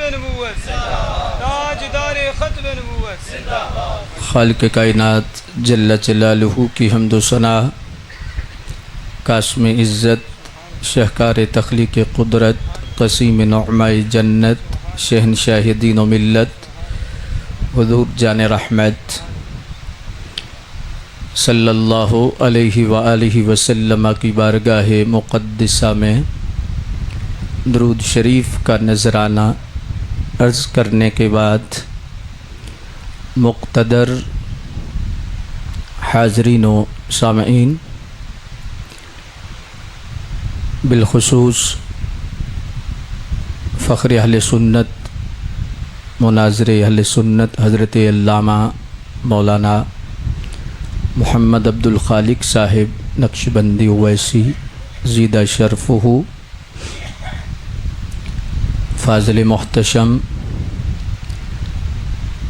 ختم نبوت، تاجدار ختم نبوت۔ خالق کائنات جل جلالہ کی حمد و ثنا، قاسم عزت، شہکار تخلیق قدرت، قسیم نعمہ جنت، شہنشاہ دین و ملت، حضور جان رحمت صلی اللہ علیہ وآلہ وسلم کی بارگاہ مقدسہ میں درود شریف کا نذرانہ عرض کرنے کے بعد مقتدر حاضرین و سامعین، بالخصوص فخر اہل سنت، مناظر اہل سنت حضرت علامہ مولانا محمد عبد الخالق صاحب نقشبندی اویسی زیدہ شرفہ، فاضل محتشم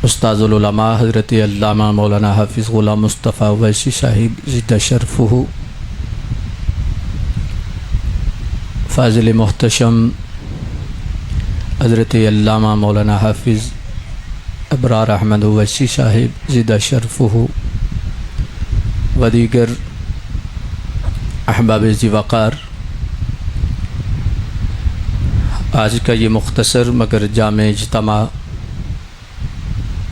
استاذ العلماء حضرت علامہ مولانا حافظ غلام مصطفیٰ اویسی صاحب زیدہ شرفہ، فاضل محتشم حضرت علامہ مولانا حافظ ابرار احمد اویسی صاحب زیدہ شرفہ، و دیگر احباب ذی وقار، آج کا یہ مختصر مگر جامع اجتماع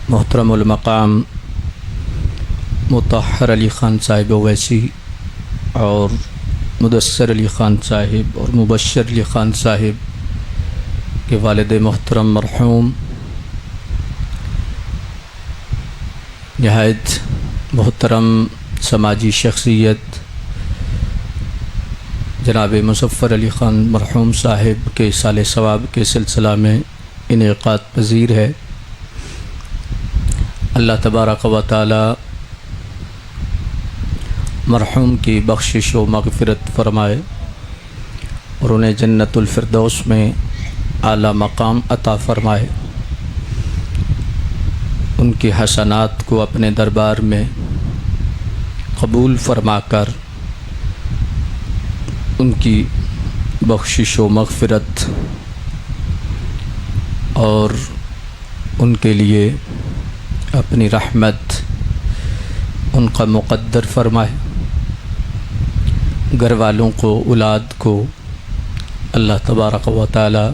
محترم المقام مطہر علی خان صاحب اویسی اور مدثر علی خان صاحب اور مبشر علی خان صاحب کے والد محترم مرحوم نہایت محترم سماجی شخصیت جناب مظفر علی خان مرحوم صاحب کے سال ثواب کے سلسلہ میں انعقاد پذیر ہے۔ اللہ تبارک و تعالی مرحوم کی بخشش و مغفرت فرمائے اور انہیں جنت الفردوس میں اعلیٰ مقام عطا فرمائے، ان کی حسنات کو اپنے دربار میں قبول فرما کر ان کی بخشش و مغفرت اور ان کے لیے اپنی رحمت ان کا مقدر فرمائے، گھر والوں کو، اولاد کو اللہ تبارک و تعالی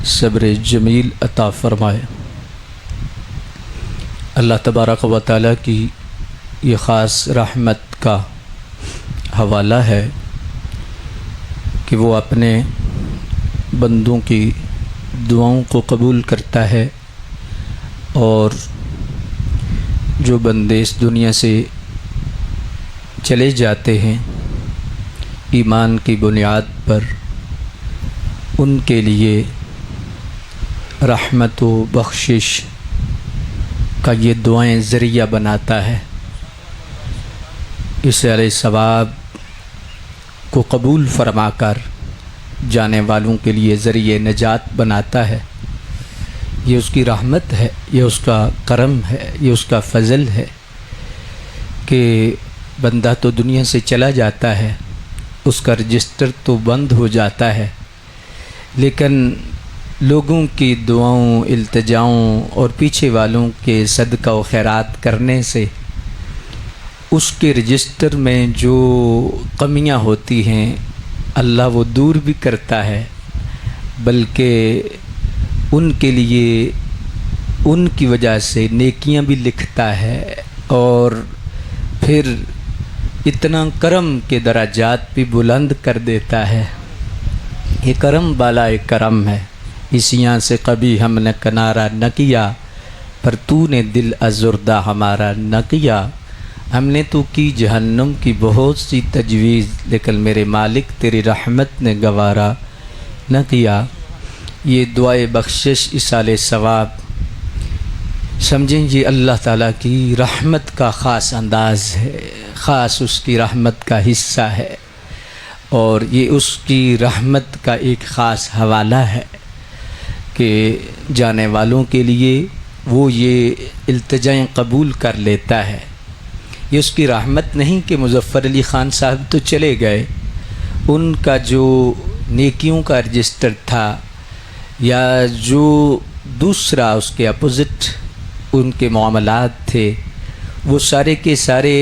صبر جمیل عطا فرمائے۔ اللہ تبارک و تعالی کی یہ خاص رحمت کا حوالہ ہے کہ وہ اپنے بندوں کی دعاؤں کو قبول کرتا ہے، اور جو بندے اس دنیا سے چلے جاتے ہیں ایمان کی بنیاد پر، ان کے لیے رحمت و بخشش کا یہ دعائیں ذریعہ بناتا ہے، اس علیہ ثواب کو قبول فرما کر جانے والوں کے لیے ذریعہ نجات بناتا ہے۔ یہ اس کی رحمت ہے، یہ اس کا کرم ہے، یہ اس کا فضل ہے کہ بندہ تو دنیا سے چلا جاتا ہے، اس کا رجسٹر تو بند ہو جاتا ہے، لیکن لوگوں کی دعاؤں، التجاؤں اور پیچھے والوں کے صدقہ و خیرات کرنے سے اس کے رجسٹر میں جو کمیاں ہوتی ہیں اللہ وہ دور بھی کرتا ہے، بلکہ ان کے لیے ان کی وجہ سے نیکیاں بھی لکھتا ہے، اور پھر اتنا کرم کے درجات بھی بلند کر دیتا ہے۔ یہ کرم بالا ایک کرم ہے، اسیاں سے کبھی ہم نے کنارہ نہ کیا، پر تو نے دل ازردہ ہمارا نہ کیا۔ ہم نے تو کی جہنم کی بہت سی تجویز، لیکن میرے مالک تیری رحمت نے گوارا نہ کیا۔ یہ دعائے بخشش اصال ثواب سمجھیں، یہ اللہ تعالیٰ کی رحمت کا خاص انداز ہے، خاص اس کی رحمت کا حصہ ہے، اور یہ اس کی رحمت کا ایک خاص حوالہ ہے کہ جانے والوں کے لیے وہ یہ التجائیں قبول کر لیتا ہے۔ یہ اس کی رحمت نہیں کہ مظفر علی خان صاحب تو چلے گئے، ان کا جو نیکیوں کا رجسٹر تھا یا جو دوسرا اس کے اپوزٹ ان کے معاملات تھے وہ سارے کے سارے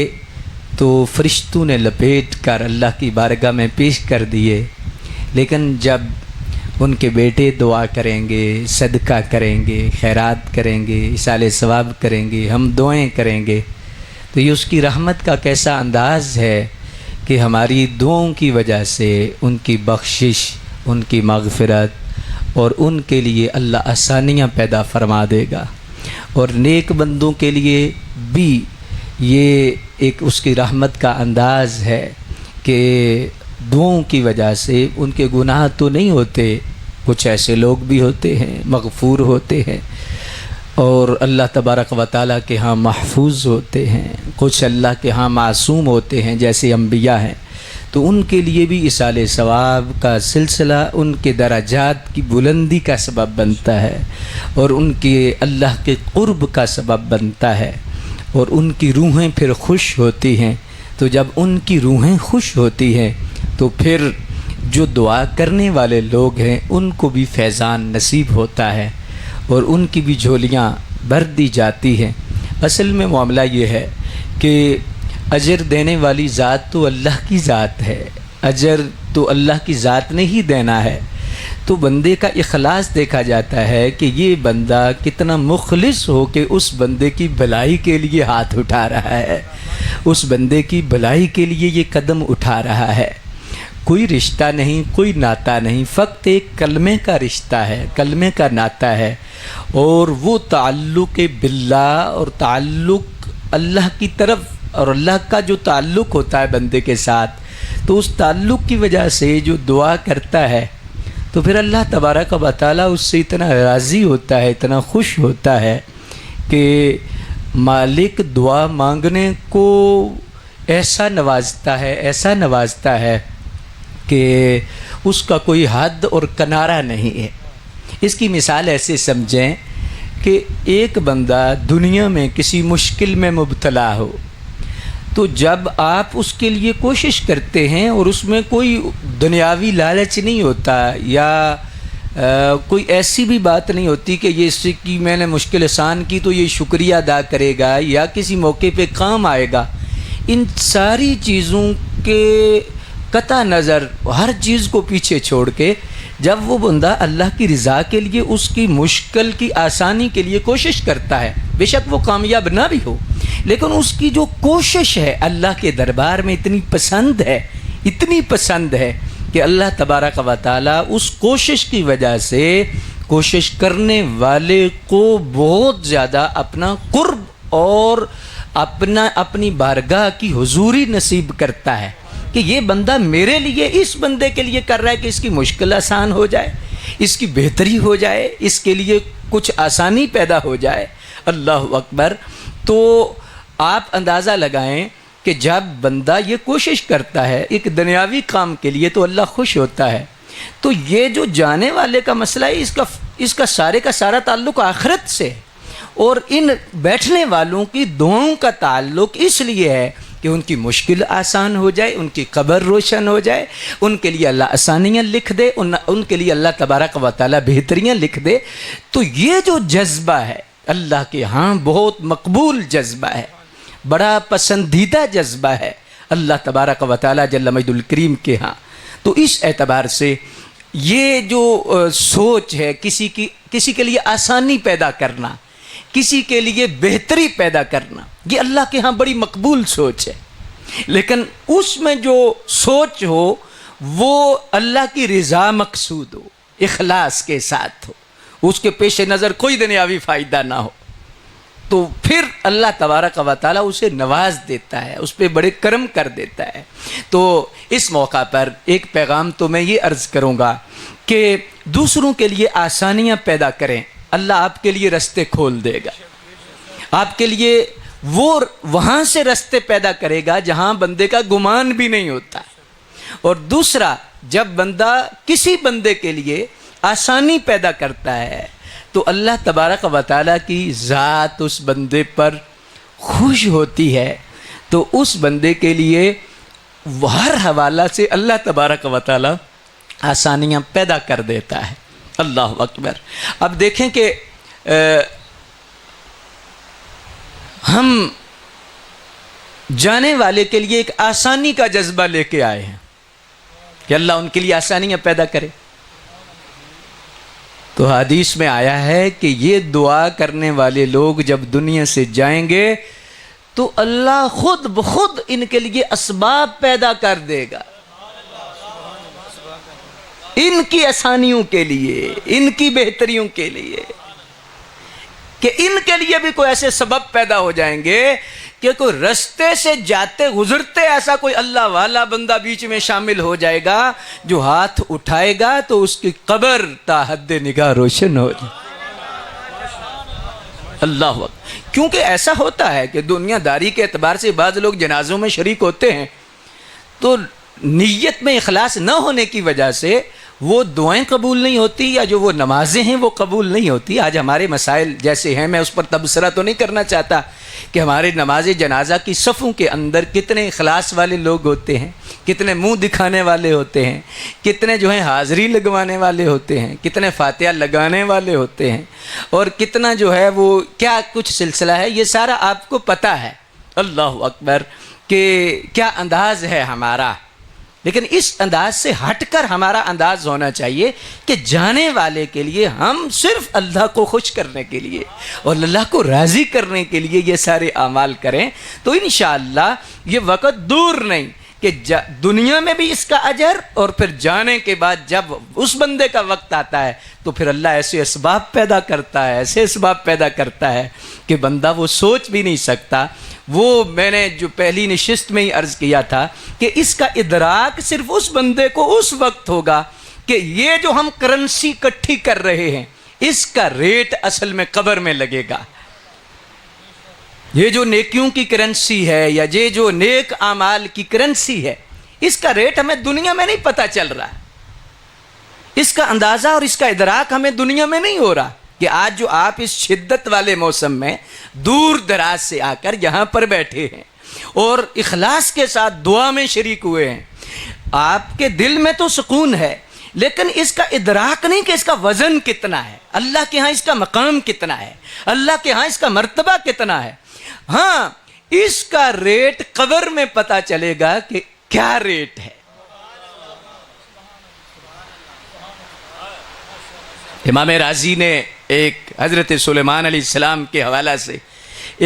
تو فرشتوں نے لپیٹ کر اللہ کی بارگاہ میں پیش کر دیے، لیکن جب ان کے بیٹے دعا کریں گے، صدقہ کریں گے، خیرات کریں گے، ایصال ثواب کریں گے، ہم دعائیں کریں گے، تو یہ اس کی رحمت کا کیسا انداز ہے کہ ہماری دعاؤں کی وجہ سے ان کی بخشش، ان کی مغفرت اور ان کے لیے اللہ آسانیاں پیدا فرما دے گا۔ اور نیک بندوں کے لیے بھی یہ ایک اس کی رحمت کا انداز ہے کہ دعاؤں کی وجہ سے ان کے گناہ تو نہیں ہوتے، کچھ ایسے لوگ بھی ہوتے ہیں مغفور ہوتے ہیں اور اللہ تبارک و تعالیٰ کے ہاں محفوظ ہوتے ہیں، کچھ اللہ کے ہاں معصوم ہوتے ہیں جیسے انبیاء ہیں، تو ان کے لیے بھی ایصال ثواب کا سلسلہ ان کے درجات کی بلندی کا سبب بنتا ہے اور ان کے اللہ کے قرب کا سبب بنتا ہے، اور ان کی روحیں پھر خوش ہوتی ہیں۔ تو جب ان کی روحیں خوش ہوتی ہیں تو پھر جو دعا کرنے والے لوگ ہیں ان کو بھی فیضان نصیب ہوتا ہے اور ان کی بھی جھولیاں بھر دی جاتی ہیں۔ اصل میں معاملہ یہ ہے کہ اجر دینے والی ذات تو اللہ کی ذات ہے، اجر تو اللہ کی ذات نے ہی دینا ہے، تو بندے کا اخلاص دیکھا جاتا ہے کہ یہ بندہ کتنا مخلص ہو کے اس بندے کی بھلائی کے لیے ہاتھ اٹھا رہا ہے، اس بندے کی بھلائی کے لیے یہ قدم اٹھا رہا ہے۔ کوئی رشتہ نہیں، کوئی ناتا نہیں، فقط ایک کلمے کا رشتہ ہے، کلمے کا ناتا ہے، اور وہ تعلق باللہ اور تعلق اللہ کی طرف اور اللہ کا جو تعلق ہوتا ہے بندے کے ساتھ، تو اس تعلق کی وجہ سے جو دعا کرتا ہے تو پھر اللہ تبارک و تعالیٰ اس سے اتنا راضی ہوتا ہے، اتنا خوش ہوتا ہے کہ مالک دعا مانگنے کو ایسا نوازتا ہے، ایسا نوازتا ہے کہ اس کا کوئی حد اور کنارہ نہیں ہے۔ اس کی مثال ایسے سمجھیں کہ ایک بندہ دنیا میں کسی مشکل میں مبتلا ہو، تو جب آپ اس کے لیے کوشش کرتے ہیں اور اس میں کوئی دنیاوی لالچ نہیں ہوتا یا کوئی ایسی بھی بات نہیں ہوتی کہ یہ اس سے کہ میں نے مشکل آسان کی تو یہ شکریہ ادا کرے گا یا کسی موقع پہ کام آئے گا، ان ساری چیزوں کے قطع نظر ہر چیز کو پیچھے چھوڑ کے جب وہ بندہ اللہ کی رضا کے لیے اس کی مشکل کی آسانی کے لیے کوشش کرتا ہے، بے شک وہ کامیاب نہ بھی ہو، لیکن اس کی جو کوشش ہے اللہ کے دربار میں اتنی پسند ہے، اتنی پسند ہے کہ اللہ تبارک و تعالیٰ اس کوشش کی وجہ سے کوشش کرنے والے کو بہت زیادہ اپنا قرب اور اپنی بارگاہ کی حضوری نصیب کرتا ہے کہ یہ بندہ میرے لیے اس بندے کے لیے کر رہا ہے کہ اس کی مشکل آسان ہو جائے، اس کی بہتری ہو جائے، اس کے لیے کچھ آسانی پیدا ہو جائے۔ اللہ اکبر۔ تو آپ اندازہ لگائیں کہ جب بندہ یہ کوشش کرتا ہے ایک دنیاوی کام کے لیے تو اللہ خوش ہوتا ہے، تو یہ جو جانے والے کا مسئلہ ہے اس کا سارے کا سارا تعلق آخرت سے، اور ان بیٹھنے والوں کی دعاؤں کا تعلق اس لیے ہے کہ ان کی مشکل آسان ہو جائے، ان کی قبر روشن ہو جائے، ان کے لیے اللہ آسانیاں لکھ دے، ان کے لیے اللہ تبارک و تعالیٰ بہتریاں لکھ دے۔ تو یہ جو جذبہ ہے اللہ کے ہاں بہت مقبول جذبہ ہے، بڑا پسندیدہ جذبہ ہے اللہ تبارک و تعالیٰ جل مجد الکریم کے ہاں۔ تو اس اعتبار سے یہ جو سوچ ہے کسی کے لیے آسانی پیدا کرنا، کسی کے لیے بہتری پیدا کرنا، یہ اللہ کے ہاں بڑی مقبول سوچ ہے، لیکن اس میں جو سوچ ہو وہ اللہ کی رضا مقصود ہو، اخلاص کے ساتھ ہو، اس کے پیش نظر کوئی دنیاوی فائدہ نہ ہو، تو پھر اللہ تبارک و تعالیٰ اسے نواز دیتا ہے، اس پہ بڑے کرم کر دیتا ہے۔ تو اس موقع پر ایک پیغام تو میں یہ عرض کروں گا کہ دوسروں کے لیے آسانیاں پیدا کریں، اللہ آپ کے لیے رستے کھول دے گا، آپ کے لیے وہ وہاں سے رستے پیدا کرے گا جہاں بندے کا گمان بھی نہیں ہوتا۔ اور دوسرا، جب بندہ کسی بندے کے لیے آسانی پیدا کرتا ہے تو اللہ تبارک و تعالیٰ کی ذات اس بندے پر خوش ہوتی ہے، تو اس بندے کے لیے ہر حوالہ سے اللہ تبارک و تعالیٰ آسانیاں پیدا کر دیتا ہے۔ اللہ اکبر. اب دیکھیں کہ ہم جانے والے کے لیے ایک آسانی کا جذبہ لے کے آئے ہیں کہ اللہ ان کے لیے آسانیاں پیدا کرے. تو حدیث میں آیا ہے کہ یہ دعا کرنے والے لوگ جب دنیا سے جائیں گے تو اللہ خود بخود ان کے لیے اسباب پیدا کر دے گا، ان کی آسانیوں کے لیے، ان کی بہتریوں کے لیے، کہ ان کے لیے بھی کوئی ایسے سبب پیدا ہو جائیں گے کہ کوئی رستے سے جاتے گزرتے ایسا کوئی اللہ والا بندہ بیچ میں شامل ہو جائے گا جو ہاتھ اٹھائے گا تو اس کی قبر تا حد نگاہ روشن ہو جائے. اللہ وقت کیونکہ ایسا ہوتا ہے کہ دنیا داری کے اعتبار سے بعض لوگ جنازوں میں شریک ہوتے ہیں تو نیت میں اخلاص نہ ہونے کی وجہ سے وہ دعائیں قبول نہیں ہوتی یا جو وہ نمازیں ہیں وہ قبول نہیں ہوتی. آج ہمارے مسائل جیسے ہیں، میں اس پر تبصرہ تو نہیں کرنا چاہتا کہ ہمارے نماز جنازہ کی صفوں کے اندر کتنے اخلاص والے لوگ ہوتے ہیں، کتنے منہ دکھانے والے ہوتے ہیں، کتنے جو ہیں حاضری لگوانے والے ہوتے ہیں، کتنے فاتحہ لگانے والے ہوتے ہیں، اور کتنا جو ہے وہ کیا کچھ سلسلہ ہے، یہ سارا آپ کو پتہ ہے. اللہ اکبر کہ کیا انداز ہے ہمارا. لیکن اس انداز سے ہٹ کر ہمارا انداز ہونا چاہیے کہ جانے والے کے لیے ہم صرف اللہ کو خوش کرنے کے لیے اور اللہ کو راضی کرنے کے لیے یہ سارے اعمال کریں تو انشاءاللہ یہ وقت دور نہیں کہ دنیا میں بھی اس کا اجر، اور پھر جانے کے بعد جب اس بندے کا وقت آتا ہے تو پھر اللہ ایسے اسباب پیدا کرتا ہے، ایسے اسباب پیدا کرتا ہے کہ بندہ وہ سوچ بھی نہیں سکتا. وہ میں نے جو پہلی نشست میں ہی عرض کیا تھا کہ اس کا ادراک صرف اس بندے کو اس وقت ہوگا کہ یہ جو ہم کرنسی اکٹھی کر رہے ہیں اس کا ریٹ اصل میں قبر میں لگے گا. یہ جو نیکیوں کی کرنسی ہے یا یہ جو نیک اعمال کی کرنسی ہے اس کا ریٹ ہمیں دنیا میں نہیں پتہ چل رہا، اس کا اندازہ اور اس کا ادراک ہمیں دنیا میں نہیں ہو رہا کہ آج جو آپ اس شدت والے موسم میں دور دراز سے آ کر یہاں پر بیٹھے ہیں اور اخلاص کے ساتھ دعا میں شریک ہوئے ہیں، آپ کے دل میں تو سکون ہے لیکن اس کا ادراک نہیں کہ اس کا وزن کتنا ہے، اللہ کے ہاں اس کا مقام کتنا ہے، اللہ کے ہاں اس کا مرتبہ کتنا ہے. ہاں اس کا ریٹ قبر میں پتہ چلے گا کہ کیا ریٹ ہے. امام رازی نے ایک حضرت سلیمان علیہ السلام کے حوالہ سے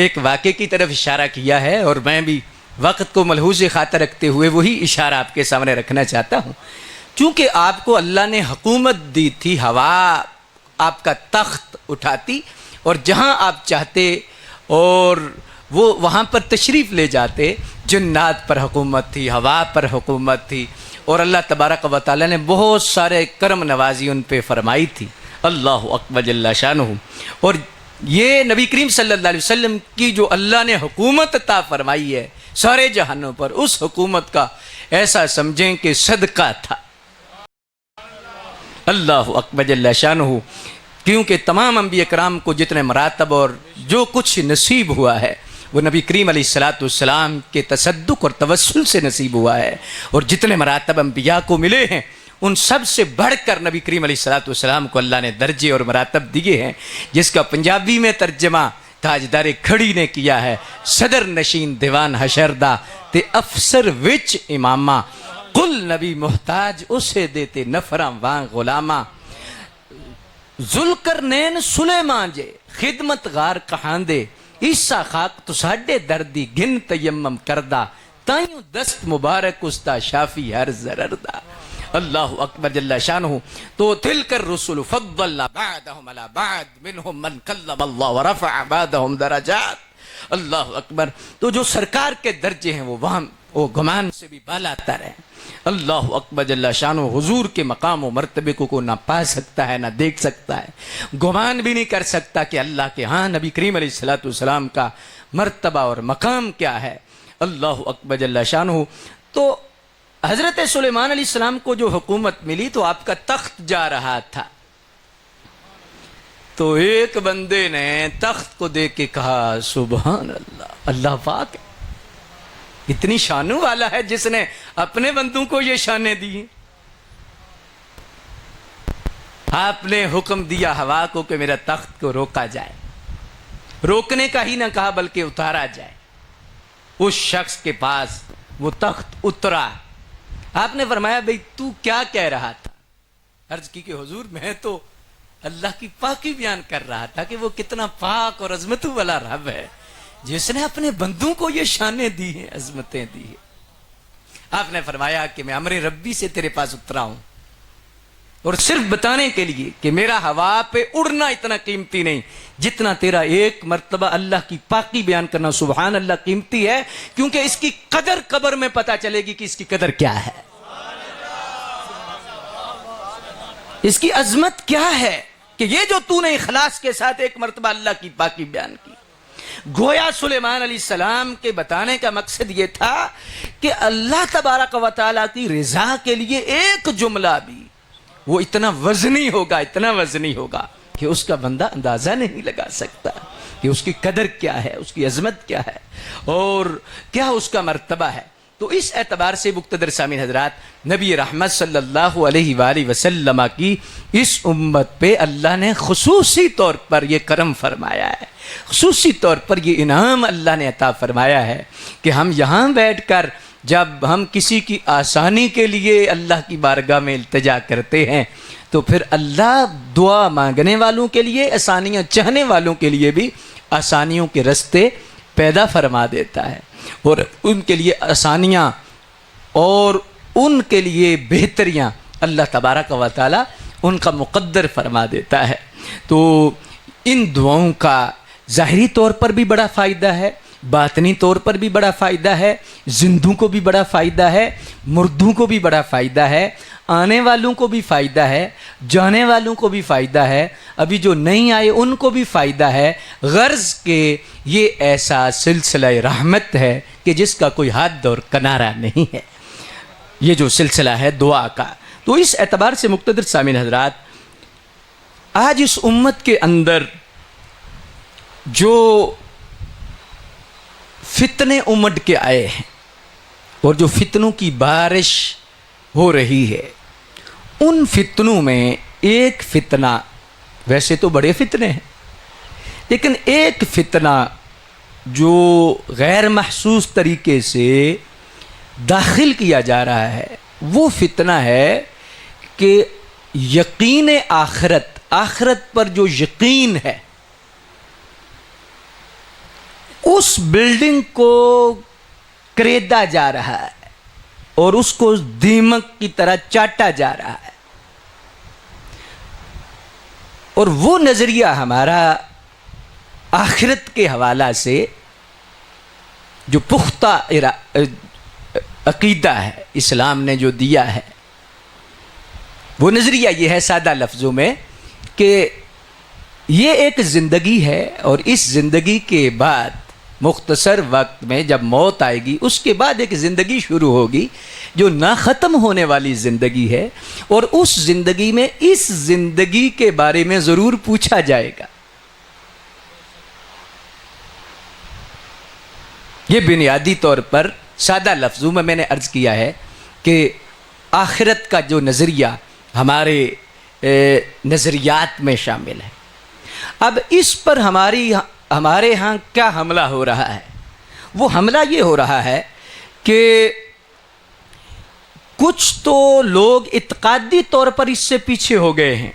ایک واقعے کی طرف اشارہ کیا ہے اور میں بھی وقت کو ملحوظ خاطر رکھتے ہوئے وہی اشارہ آپ کے سامنے رکھنا چاہتا ہوں. چونکہ آپ کو اللہ نے حکومت دی تھی، ہوا آپ کا تخت اٹھاتی اور جہاں آپ چاہتے اور وہ وہاں پر تشریف لے جاتے. جنات پر حکومت تھی، ہوا پر حکومت تھی، اور اللہ تبارک و تعالیٰ نے بہت سارے کرم نوازی ان پہ فرمائی تھی. اللہ اکبر جل شانہ. اور یہ نبی کریم صلی اللہ علیہ وسلم کی جو اللہ نے حکومت عطا فرمائی ہے سارے جہانوں پر، اس حکومت کا ایسا سمجھیں کہ صدقہ تھا. اللہ اکبر جل شانہ. کیونکہ تمام انبیاء کرام کو جتنے مراتب اور جو کچھ نصیب ہوا ہے وہ نبی کریم علیہ السلام کے تصدق اور توسل سے نصیب ہوا ہے، اور جتنے مراتب انبیاء کو ملے ہیں ان سب سے بڑھ کر نبی کریم علیہ السلام کو اللہ نے درجے اور مراتب دیے ہیں، جس کا پنجابی میں ترجمہ تاجدار کھڑی نے کیا ہے: صدر نشین دیوان حشردہ تے افسر وچ امامہ، قل نبی محتاج اسے دیتے نفراں واں غلامہ. ذوالقرنین سلیمان جے خدمت غار کہاندے، عیسیٰ خاک تو ساڈے دردی گن تیمم کردہ، تائیوں دست مبارک استا شافی ہر ضرردہ. اللہ اکبر جل شانہ. تو تلک الرسل فضلنا بعدهم على بعد منهم من کلم اللہ ورفع بعدهم درجات. اللہ اکبر. تو جو سرکار کے درجے ہیں وہ گمان سے بھی بالا تر ہیں. اللہ اکبر جل شانہ. حضور کے مقام و مرتبے کو نہ پا سکتا ہے نہ دیکھ سکتا ہے، گمان بھی نہیں کر سکتا کہ اللہ کے ہاں نبی کریم علیہ السلام کا مرتبہ اور مقام کیا ہے. اللہ اکبر جل شانہ. تو حضرت سلیمان علیہ السلام کو جو حکومت ملی تو آپ کا تخت جا رہا تھا، تو ایک بندے نے تخت کو دیکھ کے کہا سبحان اللہ، اللہ پاک ہے، اتنی شانوں والا ہے جس نے اپنے بندوں کو یہ شانیں دی. آپ نے حکم دیا ہوا کو کہ میرا تخت کو روکا جائے. روکنے کا ہی نہ کہا بلکہ اتارا جائے. اس شخص کے پاس وہ تخت اترا. آپ نے فرمایا بھئی تو کیا کہہ رہا تھا؟ عرض کی کہ حضور میں تو اللہ کی پاکی بیان کر رہا تھا کہ وہ کتنا پاک اور عظمتوں والا رب ہے جس نے اپنے بندوں کو یہ شانیں دی ہیں، عظمتیں دی ہیں. آپ نے فرمایا کہ میں امر ربی سے تیرے پاس اترا ہوں اور صرف بتانے کے لیے کہ میرا ہوا پہ اڑنا اتنا قیمتی نہیں جتنا تیرا ایک مرتبہ اللہ کی پاکی بیان کرنا سبحان اللہ قیمتی ہے، کیونکہ اس کی قدر قبر میں پتہ چلے گی کہ اس کی قدر کیا ہے، اس کی عظمت کیا ہے کہ یہ جو تو نے اخلاص کے ساتھ ایک مرتبہ اللہ کی پاکی بیان کی. گویا سلیمان علیہ السلام کے بتانے کا مقصد یہ تھا کہ اللہ تبارک و تعالیٰ کی رضا کے لیے ایک جملہ بھی وہ اتنا وزنی ہوگا کہ اس کا بندہ اندازہ نہیں لگا سکتا کہ اس کی قدر کیا ہے، اس کی عظمت کیا ہے اور کیا اس کا مرتبہ ہے. تو اس اعتبار سے مقتدر سامعین حضرات، نبی رحمت صلی اللہ علیہ وآلہ وسلم کی اس امت پہ اللہ نے خصوصی طور پر یہ کرم فرمایا ہے، خصوصی طور پر یہ انعام اللہ نے عطا فرمایا ہے کہ ہم یہاں بیٹھ کر جب ہم کسی کی آسانی کے لیے اللہ کی بارگاہ میں التجا کرتے ہیں تو پھر اللہ دعا مانگنے والوں کے لیے، آسانیاں چاہنے والوں کے لیے بھی آسانیوں کے رستے پیدا فرما دیتا ہے اور ان کے لیے آسانیاں اور ان کے لیے بہتریاں اللہ تبارک و تعالی ان کا مقدر فرما دیتا ہے. تو ان دعاؤں کا ظاہری طور پر بھی بڑا فائدہ ہے، باطنی طور پر بھی بڑا فائدہ ہے، زندوں کو بھی بڑا فائدہ ہے، مردوں کو بھی بڑا فائدہ ہے، آنے والوں کو بھی فائدہ ہے، جانے والوں کو بھی فائدہ ہے، ابھی جو نہیں آئے ان کو بھی فائدہ ہے. غرض کہ یہ ایسا سلسلہ رحمت ہے کہ جس کا کوئی حد اور کنارہ نہیں ہے، یہ جو سلسلہ ہے دعا کا. تو اس اعتبار سے مقتدر سامعین حضرات، آج اس امت کے اندر جو فتنے امڈ کے آئے ہیں اور جو فتنوں کی بارش ہو رہی ہے، ان فتنوں میں ایک فتنہ، ویسے تو بڑے فتنے ہیں لیکن ایک فتنہ جو غیر محسوس طریقے سے داخل کیا جا رہا ہے، وہ فتنہ ہے کہ یقین آخرت پر جو یقین ہے اس بلڈنگ کو کریدا جا رہا ہے اور اس کو دیمک کی طرح چاٹا جا رہا ہے. اور وہ نظریہ ہمارا آخرت کے حوالہ سے جو پختہ عقیدہ ہے اسلام نے جو دیا ہے، وہ نظریہ یہ ہے سادہ لفظوں میں کہ یہ ایک زندگی ہے اور اس زندگی کے بعد مختصر وقت میں جب موت آئے گی اس کے بعد ایک زندگی شروع ہوگی جو نہ ختم ہونے والی زندگی ہے، اور اس زندگی میں اس زندگی کے بارے میں ضرور پوچھا جائے گا. یہ بنیادی طور پر سادہ لفظوں میں نے عرض کیا ہے کہ آخرت کا جو نظریہ ہمارے نظریات میں شامل ہے. اب اس پر ہمارے ہاں کیا حملہ ہو رہا ہے؟ وہ حملہ یہ ہو رہا ہے کہ کچھ تو لوگ اعتقادی طور پر اس سے پیچھے ہو گئے ہیں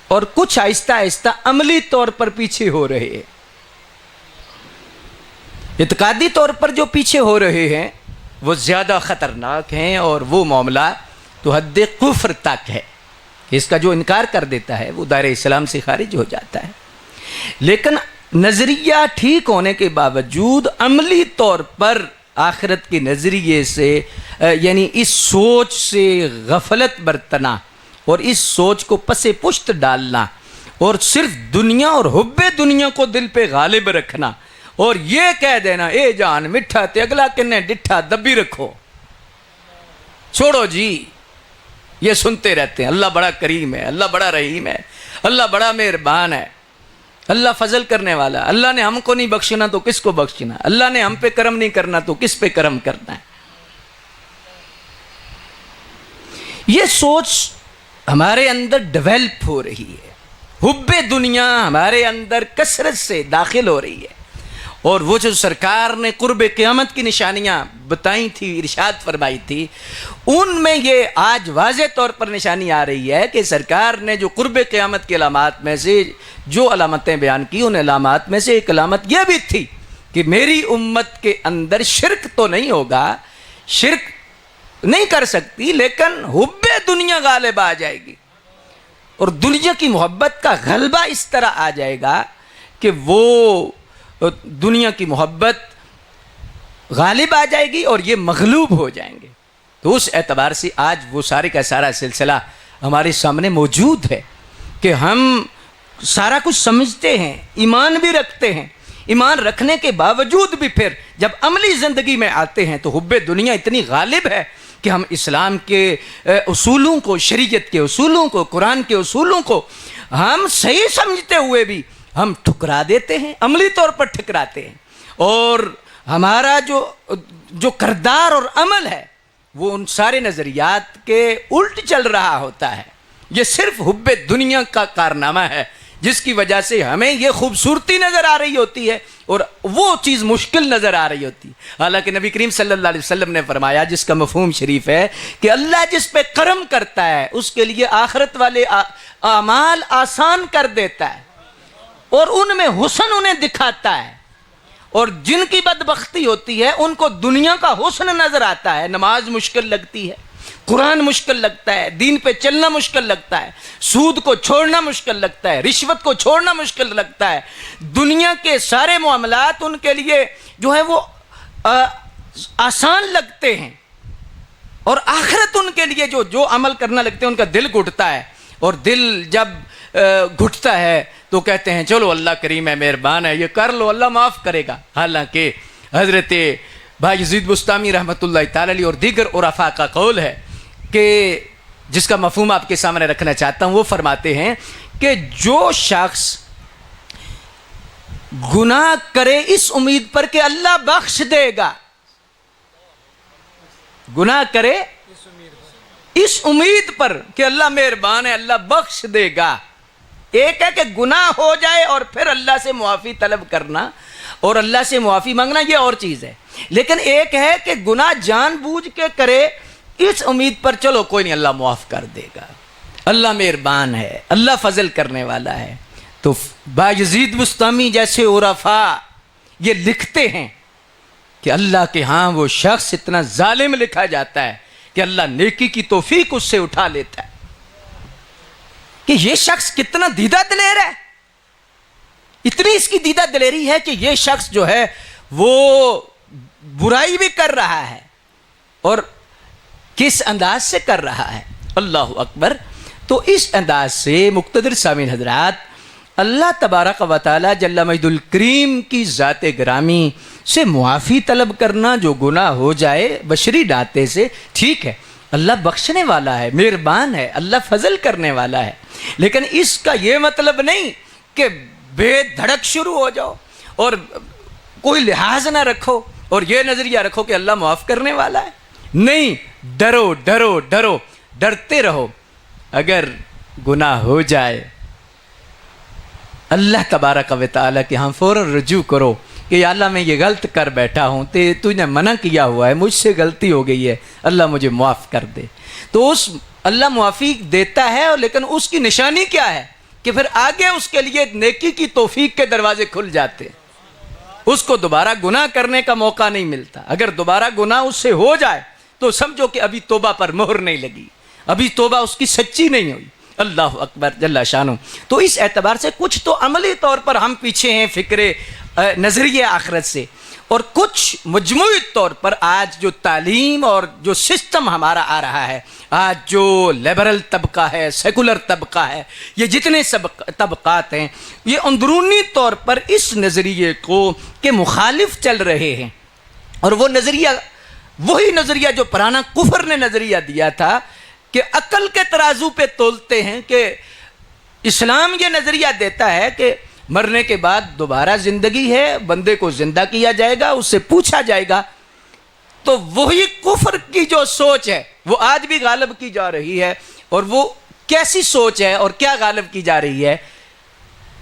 اور کچھ آہستہ آہستہ عملی طور پر پیچھے ہو رہے ہیں. اعتقادی طور پر جو پیچھے ہو رہے ہیں وہ زیادہ خطرناک ہیں اور وہ معاملہ تو حد کفر تک ہے. اس کا جو انکار کر دیتا ہے وہ دائرہ اسلام سے خارج ہو جاتا ہے. لیکن نظریہ ٹھیک ہونے کے باوجود عملی طور پر آخرت کے نظریے سے یعنی اس سوچ سے غفلت برتنا اور اس سوچ کو پس پشت ڈالنا اور صرف دنیا اور حب دنیا کو دل پہ غالب رکھنا اور یہ کہہ دینا اے جان مٹھا تے اگلا کنے ڈٹھا دبی رکھو، چھوڑو جی، یہ سنتے رہتے ہیں اللہ بڑا کریم ہے، اللہ بڑا رحیم ہے، اللہ بڑا مہربان ہے، اللہ فضل کرنے والا، اللہ نے ہم کو نہیں بخشنا تو کس کو بخشنا، اللہ نے ہم پہ کرم نہیں کرنا تو کس پہ کرم کرنا ہے. یہ سوچ ہمارے اندر ڈیولپ ہو رہی ہے، حب دنیا ہمارے اندر کثرت سے داخل ہو رہی ہے. اور وہ جو سرکار نے قرب قیامت کی نشانیاں بتائی تھی، ارشاد فرمائی تھی، ان میں یہ آج واضح طور پر نشانی آ رہی ہے کہ سرکار نے جو قرب قیامت کی علامات میں سے جو علامتیں بیان کی، ان علامات میں سے ایک علامت یہ بھی تھی کہ میری امت کے اندر شرک تو نہیں ہوگا، شرک نہیں کر سکتی، لیکن حب دنیا غالب آ جائے گی. اور دنیا کی محبت کا غلبہ اس طرح آ جائے گا کہ وہ دنیا کی محبت غالب آ جائے گی اور یہ مغلوب ہو جائیں گے. تو اس اعتبار سے آج وہ سارے کا سارا سلسلہ ہمارے سامنے موجود ہے کہ ہم سارا کچھ سمجھتے ہیں، ایمان بھی رکھتے ہیں، ایمان رکھنے کے باوجود بھی پھر جب عملی زندگی میں آتے ہیں تو حب دنیا اتنی غالب ہے کہ ہم اسلام کے اصولوں کو، شریعت کے اصولوں کو، قرآن کے اصولوں کو ہم صحیح سمجھتے ہوئے بھی ہم ٹھکرا دیتے ہیں، عملی طور پر ٹھکراتے ہیں. اور ہمارا جو کردار اور عمل ہے وہ ان سارے نظریات کے الٹ چل رہا ہوتا ہے. یہ صرف حب دنیا کا کارنامہ ہے جس کی وجہ سے ہمیں یہ خوبصورتی نظر آ رہی ہوتی ہے اور وہ چیز مشکل نظر آ رہی ہوتی ہے. حالانکہ نبی کریم صلی اللہ علیہ وسلم نے فرمایا، جس کا مفہوم شریف ہے کہ اللہ جس پہ کرم کرتا ہے اس کے لیے آخرت والے اعمال آسان کر دیتا ہے اور ان میں حسن انہیں دکھاتا ہے. اور جن کی بدبختی ہوتی ہے ان کو دنیا کا حسن نظر آتا ہے. نماز مشکل لگتی ہے، قرآن مشکل لگتا ہے، دین پہ چلنا مشکل لگتا ہے، سود کو چھوڑنا مشکل لگتا ہے، رشوت کو چھوڑنا مشکل لگتا ہے. دنیا کے سارے معاملات ان کے لیے جو ہے وہ آسان لگتے ہیں اور آخرت ان کے لیے جو عمل کرنا لگتے ہیں ان کا دل گھٹتا ہے. اور دل جب گھٹتا ہے تو کہتے ہیں چلو اللہ کریم ہے، مہربان ہے، یہ کر لو، اللہ معاف کرے گا. حالانکہ حضرت بھائی یزید بسطامی رحمۃ اللہ تعالی علیہ اور دیگر عرفاء کا قول ہے کہ جس کا مفہوم آپ کے سامنے رکھنا چاہتا ہوں. وہ فرماتے ہیں کہ جو شخص گناہ کرے اس امید پر کہ اللہ بخش دے گا، گناہ کرے اس امید پر کہ اللہ مہربان ہے، اللہ بخش دے گا. ایک ہے کہ گناہ ہو جائے اور پھر اللہ سے معافی طلب کرنا اور اللہ سے معافی مانگنا، یہ اور چیز ہے. لیکن ایک ہے کہ گناہ جان بوجھ کے کرے اس امید پر چلو کوئی نہیں اللہ معاف کر دے گا، اللہ مہربان ہے، اللہ فضل کرنے والا ہے. تو بایزید بسطامی جیسے عرفاء یہ لکھتے ہیں کہ اللہ کے ہاں وہ شخص اتنا ظالم لکھا جاتا ہے کہ اللہ نیکی کی توفیق اس سے اٹھا لیتا ہے. کہ یہ شخص کتنا دیدہ دلیر ہے، اتنی اس کی دیدہ دلیری ہے کہ یہ شخص جو ہے وہ برائی بھی کر رہا ہے اور کس انداز سے کر رہا ہے. اللہ اکبر. تو اس انداز سے مقتدر سامعین حضرات، اللہ تبارک و تعالی جل مجد الکریم کی ذات گرامی سے معافی طلب کرنا جو گناہ ہو جائے بشری ڈانتے سے، ٹھیک ہے، اللہ بخشنے والا ہے، مہربان ہے، اللہ فضل کرنے والا ہے. لیکن اس کا یہ مطلب نہیں کہ بے دھڑک شروع ہو جاؤ اور کوئی لحاظ نہ رکھو اور یہ نظریہ رکھو کہ اللہ معاف کرنے والا ہے. نہیں، ڈرو ڈرو ڈرو، ڈرتے رہو. اگر گناہ ہو جائے اللہ تبارک و تعالیٰ کہ ہم فوراً رجوع کرو کہ یا اللہ میں یہ غلط کر بیٹھا ہوں، تو نے منع کیا ہوا ہے، مجھ سے غلطی ہو گئی ہے، اللہ مجھے معاف کر دے. تو اس اللہ معافی دیتا ہے، لیکن اس کی نشانی کیا ہے کہ پھر آگے اس کے لیے نیکی کی توفیق کے دروازے کھل جاتے ہیں. اس کو دوبارہ گناہ کرنے کا موقع نہیں ملتا. اگر دوبارہ گناہ اس سے ہو جائے تو سمجھو کہ ابھی توبہ پر مہر نہیں لگی، ابھی توبہ اس کی سچی نہیں ہوئی. اللہ اکبر جل شانہ. تو اس اعتبار سے کچھ تو عملی طور پر ہم پیچھے ہیں فکر نظریہ آخرت سے، اور کچھ مجموعی طور پر آج جو تعلیم اور جو سسٹم ہمارا آ رہا ہے، آج جو لیبرل طبقہ ہے، سیکولر طبقہ ہے، یہ جتنے طبقات ہیں، یہ اندرونی طور پر اس نظریے کو کے مخالف چل رہے ہیں. اور وہ نظریہ وہی نظریہ جو پرانا کفر نے نظریہ دیا تھا کہ عقل کے ترازو پہ تولتے ہیں، کہ اسلام یہ نظریہ دیتا ہے کہ مرنے کے بعد دوبارہ زندگی ہے، بندے کو زندہ کیا جائے گا، اس سے پوچھا جائے گا. تو وہی کفر کی جو سوچ ہے وہ آج بھی غالب کی جا رہی ہے. اور وہ کیسی سوچ ہے اور کیا غالب کی جا رہی ہے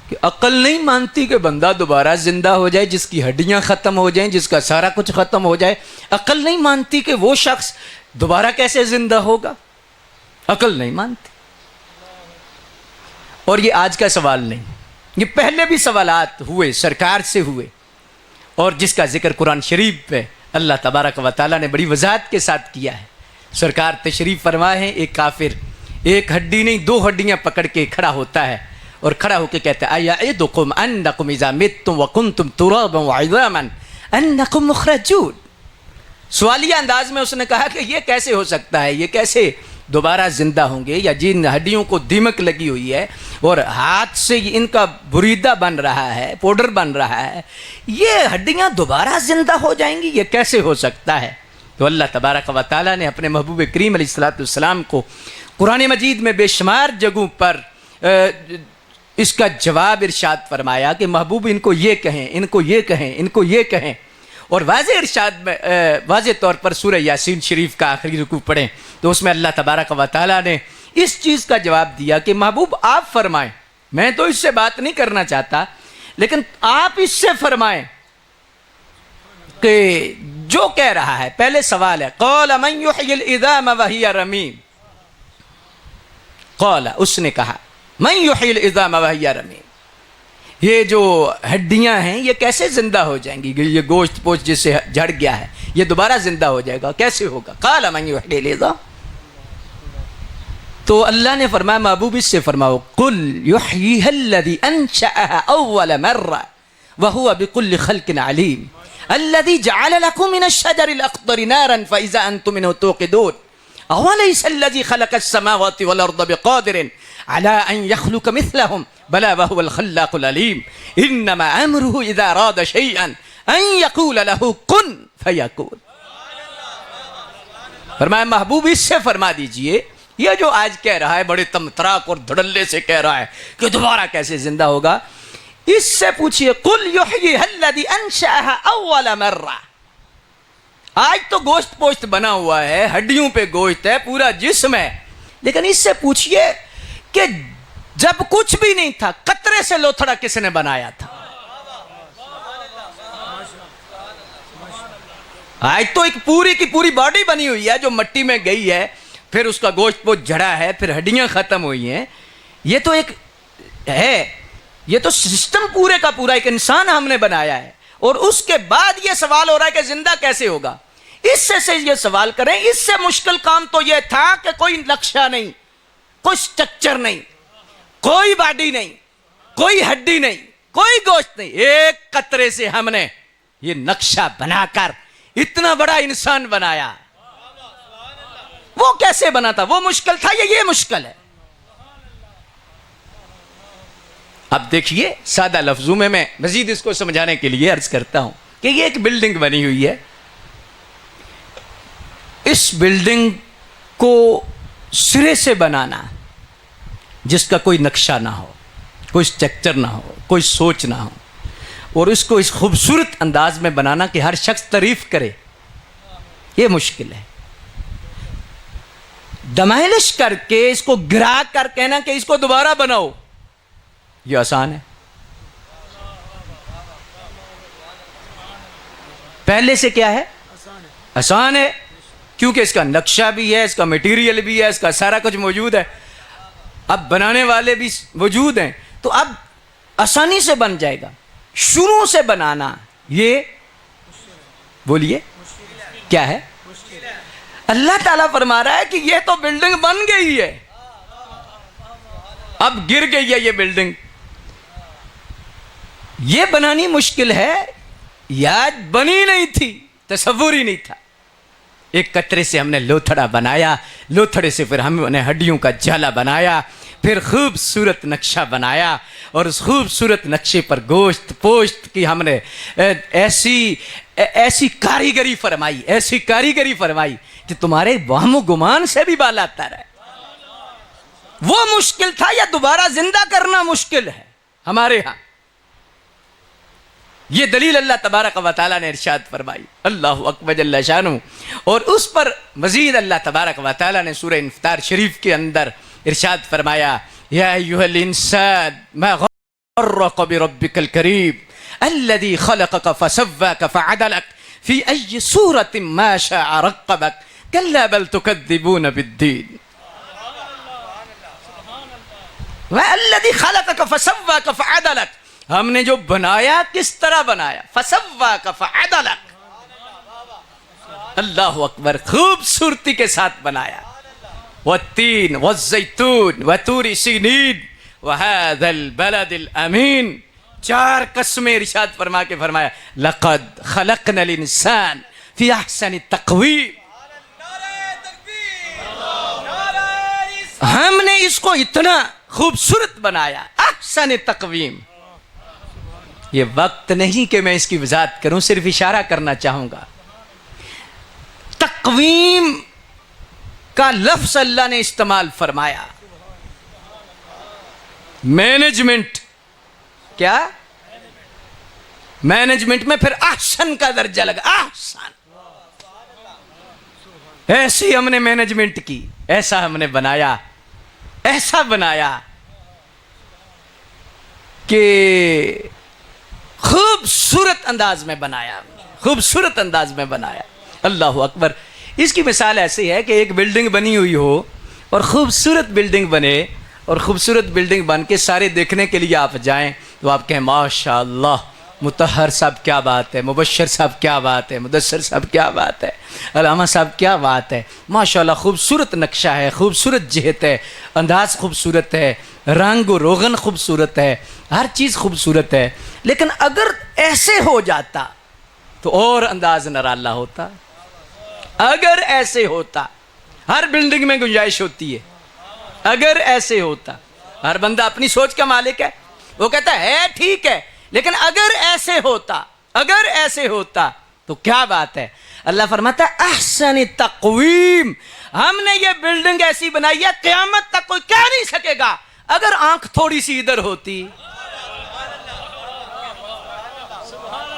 کہ عقل نہیں مانتی کہ بندہ دوبارہ زندہ ہو جائے، جس کی ہڈیاں ختم ہو جائیں، جس کا سارا کچھ ختم ہو جائے. عقل نہیں مانتی کہ وہ شخص دوبارہ کیسے زندہ ہوگا. عقل نہیں مانتی. اور یہ آج کا سوال نہیں، یہ پہلے بھی سوالات ہوئے، سرکار سے ہوئے، اور جس کا ذکر قرآن شریف پہ اللہ تبارک و تعالیٰ نے بڑی وضاحت کے ساتھ کیا ہے. سرکار تشریف فرما ہے، ایک کافر ایک ہڈی نہیں 2 ہڈیاں پکڑ کے کھڑا ہوتا ہے اور کھڑا ہو کے کہتا ہے ایعدکم انکم اذا متم وکنتم ترابا وعظاما انکم مخرجون. سوالیہ انداز میں اس نے کہا کہ یہ کیسے ہو سکتا ہے، یہ کیسے دوبارہ زندہ ہوں گے، یا جن ہڈیوں کو دیمک لگی ہوئی ہے اور ہاتھ سے ان کا بریدہ بن رہا ہے، پاؤڈر بن رہا ہے، یہ ہڈیاں دوبارہ زندہ ہو جائیں گی، یہ کیسے ہو سکتا ہے. تو اللہ تبارک و تعالیٰ نے اپنے محبوب کریم علیہ الصلوۃ والسلام کو قرآن مجید میں بے شمار جگہوں پر اس کا جواب ارشاد فرمایا کہ محبوب ان کو یہ کہیں، ان کو یہ کہیں، ان کو یہ کہیں. اور واضح ارشاد میں واضح طور پر سورہ یاسین شریف کا آخری رکوع پڑھیں تو اس میں اللہ تبارک و تعالیٰ نے اس چیز کا جواب دیا کہ محبوب آپ فرمائیں، میں تو اس سے بات نہیں کرنا چاہتا، لیکن آپ اس سے فرمائیں کہ جو کہہ رہا ہے. پہلے سوال ہے قال من یحیی العظام وہی رمیم. قال اس نے کہا من یحیی العظام وہی رمیم، یہ جو ہڈیاں ہیں یہ کیسے زندہ ہو جائیں گی، یہ گوشت پوشت جس سے جھڑ گیا ہے یہ دوبارہ زندہ ہو جائے گا، کیسے ہوگا. قال من یحیی العظام. تو اللہ نے فرمایا محبوب اس سے فرماؤ قل یحییھا الذی انشأھا اول مرہ وہو بکل خلق علیم الذی جعل لکم من الشجر الاخضر نارا فاذا انتم منہ توقدون اولیس الذی خلق السماوات والارض بقادر على ان يخلق مثلهم بلى وهو الخلاق العلیم انما امره اذا اراد شيئا ان يقول له كن فيكون. فرمایا محبوب اس سے فرما دیجئے یہ جو آج کہہ رہا ہے بڑے تمتراک اور دھڑلے سے کہہ رہا ہے کہ دوبارہ کیسے زندہ ہوگا، اس سے پوچھئے قل یحییھا الذی انشأھا اول مرہ. آج تو گوشت پوشت بنا ہوا ہے، ہڈیوں پہ گوشت ہے، پورا جسم ہے، لیکن اس سے پوچھئے کہ جب کچھ بھی نہیں تھا قطرے سے لوتھڑا کس نے بنایا تھا. آج تو ایک پوری کی پوری باڈی بنی ہوئی ہے جو مٹی میں گئی ہے، پھر اس کا گوشت پوشت جھڑا ہے، پھر ہڈیاں ختم ہوئی ہیں. یہ تو ایک ہے، یہ تو سسٹم پورے کا پورا ایک انسان ہم نے بنایا ہے، اور اس کے بعد یہ سوال ہو رہا ہے کہ زندہ کیسے ہوگا. اس سے یہ سوال کریں، اس سے مشکل کام تو یہ تھا کہ کوئی نقشہ نہیں، کوئی سٹرکچر نہیں، کوئی باڈی نہیں، کوئی ہڈی نہیں، کوئی گوشت نہیں، ایک قطرے سے ہم نے یہ نقشہ بنا کر اتنا بڑا انسان بنایا. وہ کیسے بنا تھا؟ وہ مشکل تھا یا یہ مشکل ہے؟ اب دیکھیے سادہ لفظوں میں مزید اس کو سمجھانے کے لیے عرض کرتا ہوں کہ یہ ایک بلڈنگ بنی ہوئی ہے. اس بلڈنگ کو سرے سے بنانا جس کا کوئی نقشہ نہ ہو، کوئی سٹرکچر نہ ہو، کوئی سوچ نہ ہو، اور اس کو اس خوبصورت انداز میں بنانا کہ ہر شخص تعریف کرے، یہ مشکل ہے. ڈیمالش کر کے اس کو گرا کر کہنا کہ اس کو دوبارہ بناؤ یہ آسان ہے. پہلے سے کیا ہے؟ آسان ہے، کیونکہ اس کا نقشہ بھی ہے، اس کا میٹیریل بھی ہے، اس کا سارا کچھ موجود ہے، اب بنانے والے بھی موجود ہیں، تو اب آسانی سے بن جائے گا. شروع سے بنانا یہ بولیے کیا ہے؟ اللہ تعالیٰ فرما رہا ہے کہ یہ تو بلڈنگ بن گئی ہے، اب گر گئی ہے یہ بلڈنگ. یہ بنانی مشکل ہے یا بنی نہیں تھی، تصور ہی نہیں تھا. ایک قطرے سے ہم نے لوتھڑا بنایا، لوتھڑے سے پھر ہم نے ہڈیوں کا جالا بنایا، پھر خوبصورت نقشہ بنایا، اور اس خوبصورت نقشے پر گوشت پوشت کی ہم نے ایسی کاریگری فرمائی، ایسی کاریگری فرمائی کہ تمہارے وہم و گمان سے بھی بالا تر ہے. وہ مشکل تھا یا دوبارہ زندہ کرنا مشکل ہے ہمارے ہاں؟ یہ دلیل اللہ تبارک و تعالیٰ نے ارشاد فرمائی. اللہ اکبر جل شانہ. اور اس پر مزید اللہ تبارک و تعالیٰ نے سورہ انفطار شریف کے اندر ارشاد فرمایا یا ایھا الانسان ما غرک بربک الکریم الذی خلقک فسواک فعدلک فی ای صورت ما شاء رکبک کلا بل تکذبون بالدین الذی خلقک فسواک فعدلک، ہم نے جو بنایا کس طرح بنایا، فسواک فعدلک، اللہ اکبر، خوبصورتی کے ساتھ بنایا، والتین والزیتون وطور سینین وہذا البلد الامین، 4 قسمیں ارشاد فرما کے فرمایا لقد خلقنا الانسان فی احسن تقویم، ہم نے اس کو اتنا خوبصورت بنایا، احسن تقویم۔ یہ وقت نہیں کہ میں اس کی وضاحت کروں، صرف اشارہ کرنا چاہوں گا۔ تقویم کا لفظ اللہ نے استعمال فرمایا، مینجمنٹ، کیا مینجمنٹ میں پھر احسن کا درجہ لگا، احسن، ایسی ہم نے مینجمنٹ کی، ایسا ہم نے بنایا، ایسا بنایا کہ خوبصورت انداز میں بنایا، خوبصورت انداز میں بنایا، اللہ اکبر۔ اس کی مثال ایسی ہے کہ ایک بلڈنگ بنی ہوئی ہو اور خوبصورت بلڈنگ بنے، اور خوبصورت بلڈنگ بن کے سارے دیکھنے کے لیے آپ جائیں تو آپ کہیں ماشاءاللہ مطہر صاحب کیا بات ہے، مبشر صاحب کیا بات ہے، مدثر صاحب کیا بات ہے، علامہ صاحب کیا بات ہے، ماشاءاللہ خوبصورت نقشہ ہے، خوبصورت جہت ہے، انداز خوبصورت ہے، رنگ و روغن خوبصورت ہے، ہر چیز خوبصورت ہے۔ لیکن اگر ایسے ہو جاتا تو اور انداز نرالا ہوتا، اگر ایسے ہوتا، ہر بلڈنگ میں گنجائش ہوتی ہے، اگر ایسے ہوتا، ہر بندہ اپنی سوچ کا مالک ہے، وہ کہتا ہے ٹھیک ہے، لیکن اگر ایسے ہوتا، اگر ایسے ہوتا تو کیا بات ہے۔ اللہ فرماتا ہے احسن تقویم، ہم نے یہ بلڈنگ ایسی بنائی ہے قیامت تک کوئی کہہ نہیں سکے گا اگر آنکھ تھوڑی سی ادھر ہوتی،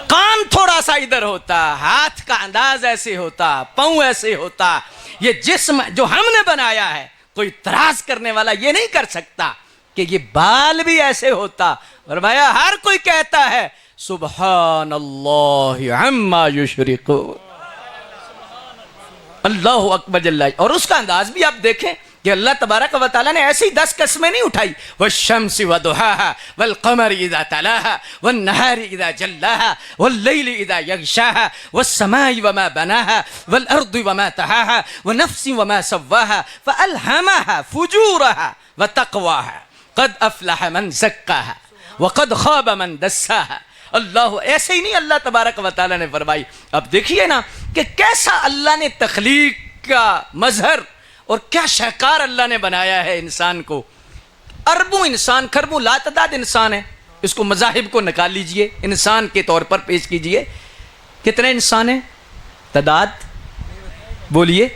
کان تھوڑا سا ادھر ہوتا، ہاتھ کا انداز ایسے ہوتا، پاؤں ایسے ہوتا، یہ جسم جو ہم نے بنایا ہے کوئی اعتراض کرنے والا یہ نہیں کر سکتا کہ یہ بال بھی ایسے ہوتا۔ فرمایا ہر کوئی کہتا ہے سبحان اللہ عما یشرکون، اللہ اکبر جل۔ اور اس کا انداز بھی آپ دیکھیں کہ اللہ تبارک و تعالیٰ نے ایسی 10 قسمیں نہیں اٹھائی، والشمس وضحاها والقمر اذا تلاها والنهار اذا جلاها والليل اذا يغشاها والسماء وما بناها والارض وما طحاها ونفس وما سواها فالهمها فجورها وتقواها قد افلح من زكاها وقد خاب من دساها۔ اللہ ایسے ہی نہیں اللہ تبارک و تعالیٰ نے فرمائی۔ اب دیکھیے نا کہ کیسا اللہ نے تخلیق کا مظہر اور کیا شاہکار اللہ نے بنایا ہے انسان کو۔ اربوں انسان، کھربوں لاتعداد انسان ہیں، اس کو مذاہب کو نکال لیجئے، انسان کے طور پر پیش کیجئے، کتنے انسان ہیں؟ تعداد بولیے۔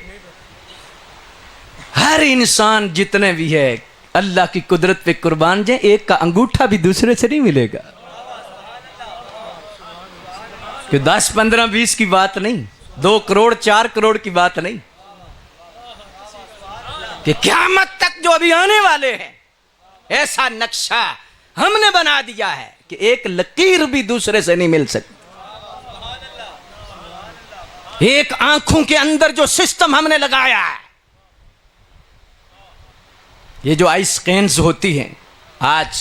ہر انسان جتنے بھی ہے اللہ کی قدرت پہ قربان جائیں، ایک کا انگوٹھا بھی دوسرے سے نہیں ملے گا، کہ 10 15 20 کی بات نہیں، 2 کروڑ 4 کروڑ کی بات نہیں، کہ قیامت تک جو ابھی آنے والے ہیں ایسا نقشہ ہم نے بنا دیا ہے کہ ایک لکیر بھی دوسرے سے نہیں مل سکتی۔ ایک آنکھوں کے اندر جو سسٹم ہم نے لگایا ہے، یہ جو آئی سکینز ہوتی ہیں آج،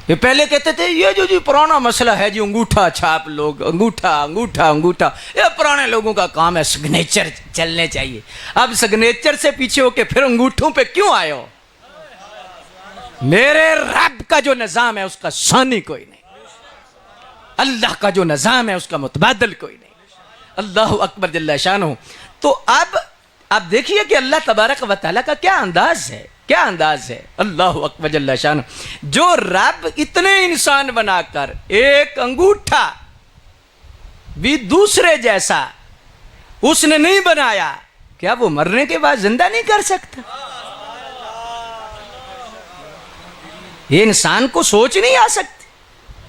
یہ پہلے کہتے تھے یہ جو جی پرانا مسئلہ ہے جی انگوٹھا چھاپ لوگ، انگوٹھا انگوٹھا انگوٹھا، یہ پرانے لوگوں کا کام ہے، سگنیچر چلنے چاہیے۔ اب سگنیچر سے پیچھے ہو کے پھر انگوٹھوں پہ کیوں آئے ہو؟ میرے رب کا جو نظام ہے اس کا ثانی کوئی نہیں، اللہ کا جو نظام ہے اس کا متبادل کوئی نہیں، اللہ اکبر جل شانہ۔ تو اب دیکھیے کہ اللہ تبارک و تعالیٰ کا کیا انداز ہے، کیا انداز ہے، اللہ اکبر جل شانہ۔ جو رب اتنے انسان بنا کر ایک انگوٹھا بھی دوسرے جیسا اس نے نہیں بنایا، کیا وہ مرنے کے بعد زندہ نہیں کر سکتا؟ یہ انسان کو سوچ نہیں آ سکتی۔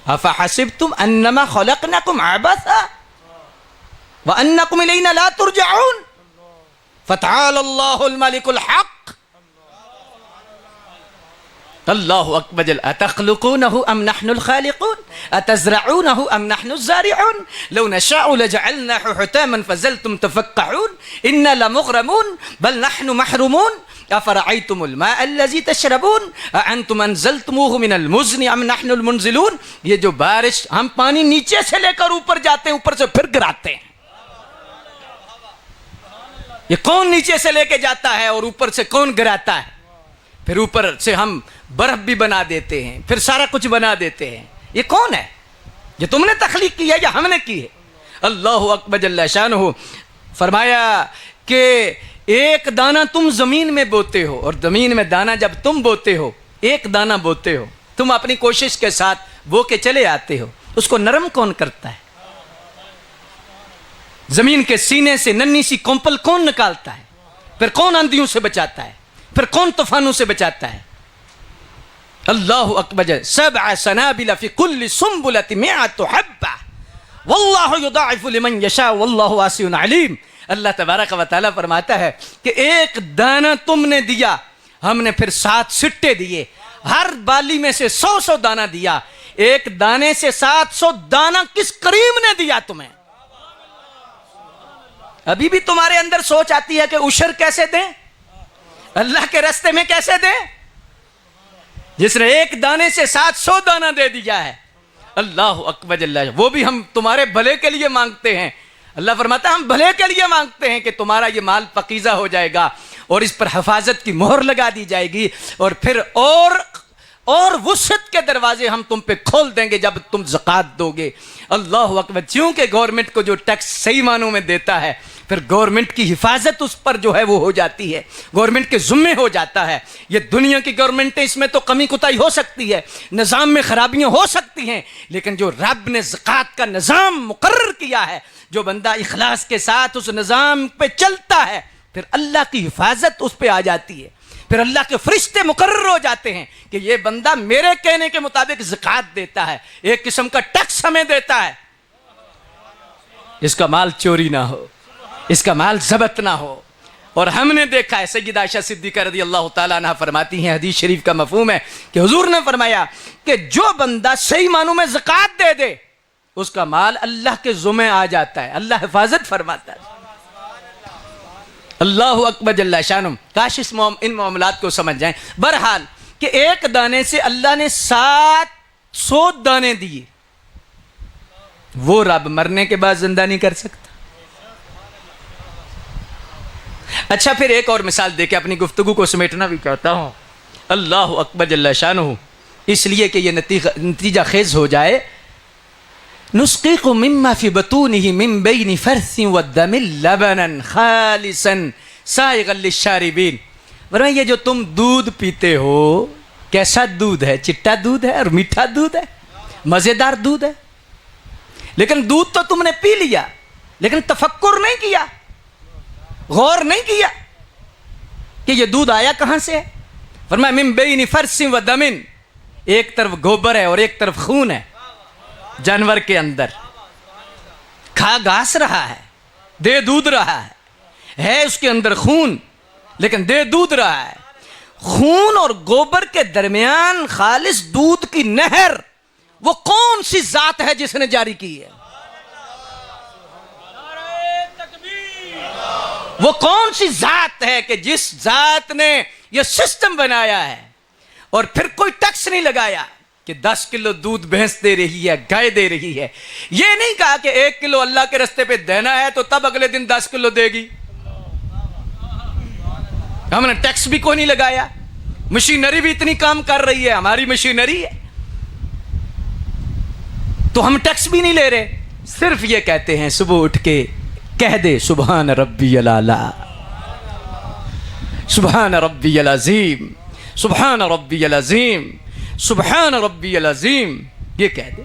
افحسبتم انما خلقناکم عبثا وانکم الینا لا ترجعون فتعالی اللہ الملک الحق اللہ اکبر اتخلقونہ ام نحن الخالقون اتزرعونہ ام نحن الزارعون لو نشاء لجعلناه حطاما فظلتم تفکہون انا لمغرمون بل نحن محرومون افرأیتم الماء الذی تشربون اانتم انزلتموہ من المزن ام نحن المنزلون. یہ جو بارش ہم پانی نیچے سے لے کر اوپر جاتے ہیں اوپر سے پھر گراتے ہیں. یہ کون نیچے سے لے کے جاتا ہے اور اوپر سے کون گراتا ہے؟ پھر اوپر سے ہم برف بھی بنا دیتے ہیں پھر سارا کچھ بنا دیتے ہیں. یہ کون ہے؟ یہ تم نے تخلیق کی ہے یا ہم نے کی ہے؟ اللہ اکبر جل شانہ. فرمایا کہ ایک دانہ تم زمین میں بوتے ہو اور زمین میں دانہ جب تم بوتے ہو ایک دانہ بوتے ہو تم اپنی کوشش کے ساتھ بو کے چلے آتے ہو. اس کو نرم کون کرتا ہے؟ زمین کے سینے سے ننھی سی کمپل کون نکالتا ہے؟ پھر کون آندھیوں سے بچاتا ہے؟ پھر کون طوفانوں سے بچاتا ہے؟ اللہ اکبر. سبع سنابل فی کل سنبلۃ مئۃ حبۃ واللہ یضاعف لمن یشاء واللہ واسع علیم. اللہ تبارک و تعالیٰ فرماتا ہے کہ ایک دانہ تم نے دیا ہم نے پھر 7 سٹے دیے. ہر بالی میں سے 100 دانہ دیا. ایک دانے سے 700 دانہ کس کریم نے دیا تمہیں؟ ابھی بھی تمہارے اندر سوچ آتی ہے کہ عشر کیسے دیں، اللہ کے راستے میں کیسے دیں؟ جس نے ایک دانے سے 700 دانہ دے دیا ہے. اللہ اکبر اللہ. وہ بھی ہم تمہارے بھلے کے لیے مانگتے ہیں. اللہ فرماتا ہے ہم بھلے کے لیے مانگتے ہیں کہ تمہارا یہ مال پاکیزہ ہو جائے گا اور اس پر حفاظت کی مہر لگا دی جائے گی اور پھر اور وسعت کے دروازے ہم تم پہ کھول دیں گے جب تم زکوٰۃ دو گے. اللہ اکبر. چونکہ گورنمنٹ کو جو ٹیکس صحیح معنوں میں دیتا ہے پھر گورنمنٹ کی حفاظت اس پر جو ہے وہ ہو جاتی ہے، گورنمنٹ کے ذمے ہو جاتا ہے. یہ دنیا کی گورنمنٹیں اس میں تو کمی کوتاہی ہو سکتی ہے، نظام میں خرابیاں ہو سکتی ہیں، لیکن جو رب نے زکوٰۃ کا نظام مقرر کیا ہے جو بندہ اخلاص کے ساتھ اس نظام پہ چلتا ہے پھر اللہ کی حفاظت اس پہ آ جاتی ہے. پھر اللہ کے فرشتے مقرر ہو جاتے ہیں کہ یہ بندہ میرے کہنے کے مطابق زکوٰۃ دیتا ہے، ایک قسم کا ٹیکس ہمیں دیتا ہے. اس کا مال چوری نہ ہو، اس کا مال ضبط نہ ہو. اور ہم نے دیکھا ہے سیدہ عائشہ صدیقہ رضی اللہ تعالیٰ عنہ فرماتی ہیں، حدیث شریف کا مفہوم ہے کہ حضور نے فرمایا کہ جو بندہ صحیح معنوں میں زکوٰۃ دے دے اس کا مال اللہ کے ذمے آ جاتا ہے، اللہ حفاظت فرماتا ہے. اللہ اکبر جل شانہ. کاش ان معاملات کو سمجھ جائیں. بہرحال کہ ایک دانے سے اللہ نے 700 دانے دیے. وہ رب مرنے کے بعد زندہ نہیں کر سکتا. اچھا پھر ایک اور مثال دے کے اپنی گفتگو کو سمیٹنا بھی چاہتا ہوں. اللہ اکبر جل شانہ. اس لیے کہ یہ نتیجہ خیز ہو جائے. نسقيكم مما في بطونه من بين فرث ودم لبنا خالصا سائغا للشاربين. ورنہ یہ جو تم دودھ پیتے ہو کیسا دودھ ہے؟ چٹا دودھ ہے اور میٹھا دودھ ہے، مزیدار دودھ ہے. لیکن دودھ تو تم نے پی لیا لیکن تفکر نہیں کیا، غور نہیں کیا کہ یہ دودھ آیا کہاں سے ہے. فرمایا من بین فرث ودم. ایک طرف گوبر ہے اور ایک طرف خون ہے. جانور کے اندر کھا گھاس رہا ہے، دے دودھ رہا ہے اس کے اندر خون لیکن دے دودھ رہا ہے. خون اور گوبر کے درمیان خالص دودھ کی نہر، وہ کون سی ذات ہے جس نے جاری کی ہے؟ وہ کون سی ذات ہے کہ جس ذات نے یہ سسٹم بنایا ہے اور پھر کوئی ٹیکس نہیں لگایا کہ 10 کلو دودھ بھینس دے رہی ہے، گائے دے رہی ہے. یہ نہیں کہا کہ 1 کلو اللہ کے رستے پہ دینا ہے تو تب اگلے دن 10 کلو دے گی. ہم نے ٹیکس بھی کوئی نہیں لگایا. مشینری بھی اتنی کام کر رہی ہے، ہماری مشینری ہے تو ہم ٹیکس بھی نہیں لے رہے. صرف یہ کہتے ہیں صبح اٹھ کے کہہ دے سبحان ربی العلی، سبحان ربی العظیم، سبحان ربی العظیم، سبحان ربی العظیم. یہ کہہ دے.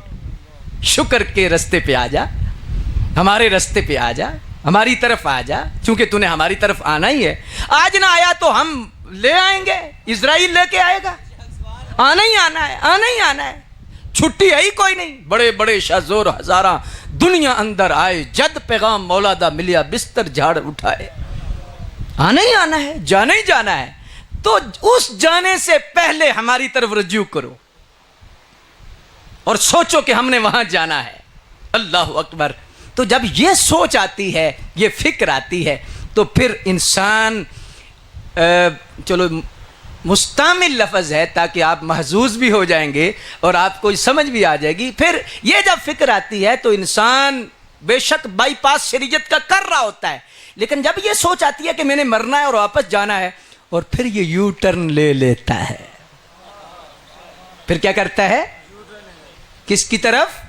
شکر کے رستے پہ آ جا، ہمارے رستے پہ آ جا، ہماری طرف آ جا. چونکہ تو نے ہماری طرف آنا ہی ہے. آج نہ آیا تو ہم لے آئیں گے، اسرائیل لے کے آئے گا. آنا ہی آنا ہے، آنا ہی آنا ہے. چھٹی ہے ہی کوئی نہیں. بڑے بڑے شہزور ہزاراں دنیا اندر آئے، جد پیغام مولا دا ملیا بستر جھاڑ اٹھائے. آنا ہی آنا ہے، جانا ہی جانا ہے. تو اس جانے سے پہلے ہماری طرف رجوع کرو اور سوچو کہ ہم نے وہاں جانا ہے. اللہ اکبر. تو جب یہ سوچ آتی ہے, یہ فکر آتی ہے, تو پھر انسان چلو مستعمل لفظ ہے تاکہ آپ محظوظ بھی ہو جائیں گے اور آپ کو سمجھ بھی آ جائے گی. پھر یہ جب فکر آتی ہے تو انسان بے شک بائی پاس شریعت کا کر رہا ہوتا ہے, لیکن جب یہ سوچ آتی ہے کہ میں نے مرنا ہے اور واپس جانا ہے, اور پھر یہ یو ٹرن لے لیتا ہے. پھر کیا کرتا ہے؟ کس کی طرف؟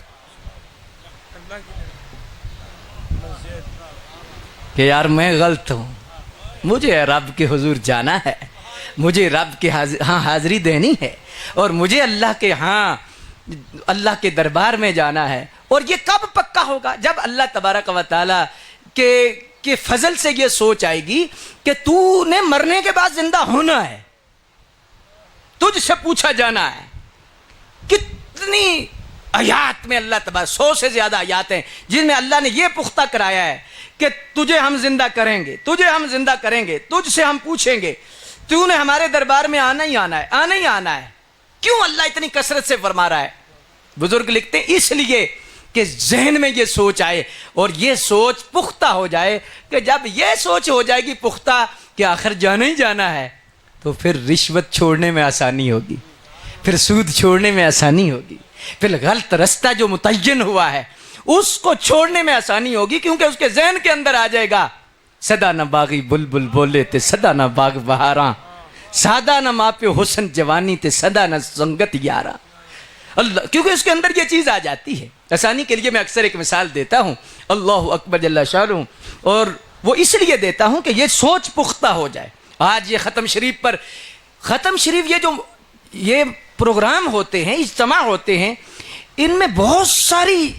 کہ یار میں غلط ہوں, مجھے رب کے حضور جانا ہے, مجھے رب کے ہاں حاضری دینی ہے, اور مجھے اللہ کے ہاں اللہ کے دربار میں جانا ہے. اور یہ کب پکا ہوگا؟ جب اللہ تبارک و تعالیٰ کے فضل سے یہ سوچ آئے گی کہ تو نے مرنے کے بعد زندہ ہونا ہے, تجھ سے پوچھا جانا ہے. کتنی آیات میں اللہ تبارک 100 سے زیادہ آیات ہیں جن میں اللہ نے یہ پختہ کرایا ہے کہ تجھے ہم زندہ کریں گے, تجھے ہم زندہ کریں گے, تجھ سے ہم پوچھیں گے, تو نے ہمارے دربار میں آنا ہی آنا ہے, آنا ہی آنا ہے. کیوں اللہ اتنی کثرت سے فرما رہا ہے؟ بزرگ لکھتے ہیں اس لیے کہ ذہن میں یہ سوچ آئے اور یہ سوچ پختہ ہو جائے, کہ جب یہ سوچ ہو جائے گی پختہ کہ آخر جانا ہی جانا ہے, تو پھر رشوت چھوڑنے میں آسانی ہوگی, پھر سود چھوڑنے میں آسانی ہوگی, پھر غلط رستہ جو متعین ہوا ہے اس کو چھوڑنے میں آسانی ہوگی, کیونکہ اس کے ذہن کے اندر آ جائے گا صدا نہ باغی بلبل بولے تے صدا نہ باغ بہاراں, سادہ نہ ماپے حسن جوانی تے صدا نہ سنگت یاراں. اللہ, کیونکہ اس کے اندر یہ چیز آ جاتی ہے. آسانی کے لیے میں اکثر ایک مثال دیتا ہوں, اللہ اکبر جل شانہ, اور وہ اس لیے دیتا ہوں کہ یہ سوچ پختہ ہو جائے. آج یہ ختم شریف پر, ختم شریف یہ جو یہ پروگرام ہوتے ہیں, اجتماع ہوتے ہیں, ان میں بہت ساری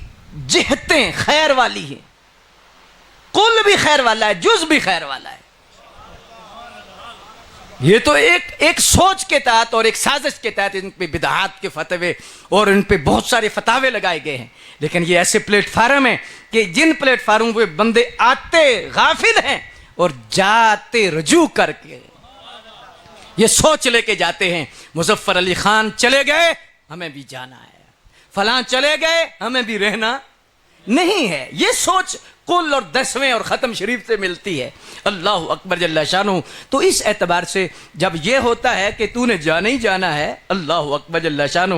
جہتیں خیر والی ہیں. کل بھی خیر والا ہے, جز بھی خیر والا ہے. یہ تو ایک سوچ کے تحت اور ایک سازش کے تحت ان پہ بدعات کے فتوے اور ان پہ بہت سارے فتاوے لگائے گئے ہیں. لیکن یہ ایسے پلیٹ فارم ہیں کہ جن پلیٹ فارم پہ بندے آتے غافل ہیں اور جاتے رجوع کر کے یہ سوچ لے کے جاتے ہیں. مظفر علی خان چلے گئے, ہمیں بھی جانا ہے, فلاں چلے گئے, ہمیں بھی رہنا نہیں ہے. یہ سوچ کل اور 10ویں اور ختم شریف سے ملتی ہے. اللہ اکبر جل شانہ. تو اس اعتبار سے جب یہ ہوتا ہے کہ تو نے جانا ہی جانا ہے, اللہ اکبر جل شانہ,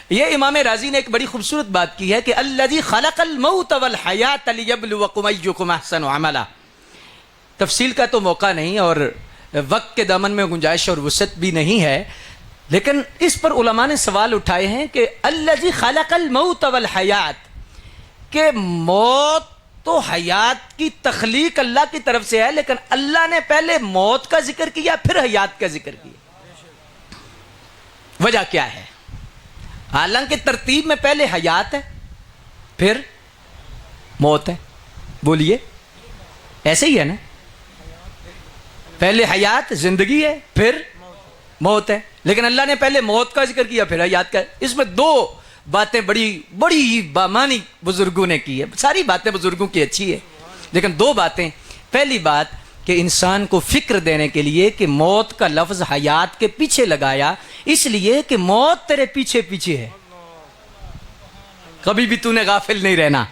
یہ امام راضی نے ایک بڑی خوبصورت بات کی ہے کہ الذی خلق الموت والحیات لیبلوکم ایکم احسن عملا. تفصیل کا تو موقع نہیں اور وقت کے دامن میں گنجائش اور وسعت بھی نہیں ہے, لیکن اس پر علماء نے سوال اٹھائے ہیں کہ الذی خلق الموت والحیات, کہ موت تو حیات کی تخلیق اللہ کی طرف سے ہے, لیکن اللہ نے پہلے موت کا ذکر کیا پھر حیات کا ذکر کیا. وجہ کیا ہے؟ حالانکہ ترتیب میں پہلے حیات ہے پھر موت ہے. بولیے, ایسے ہی ہے نا؟ پہلے حیات زندگی ہے پھر موت ہے, لیکن اللہ نے پہلے موت کا ذکر کیا پھر حیات کا. اس میں دو باتیں بڑی بامانی بزرگوں نے کی ہے. ساری باتیں بزرگوں کی اچھی ہے, لیکن دو باتیں. پہلی بات کہ انسان کو فکر دینے کے لیے کہ موت کا لفظ حیات کے پیچھے لگایا اس لیے کہ موت تیرے پیچھے پیچھے ہے, کبھی بھی تو نے غافل نہیں رہنا.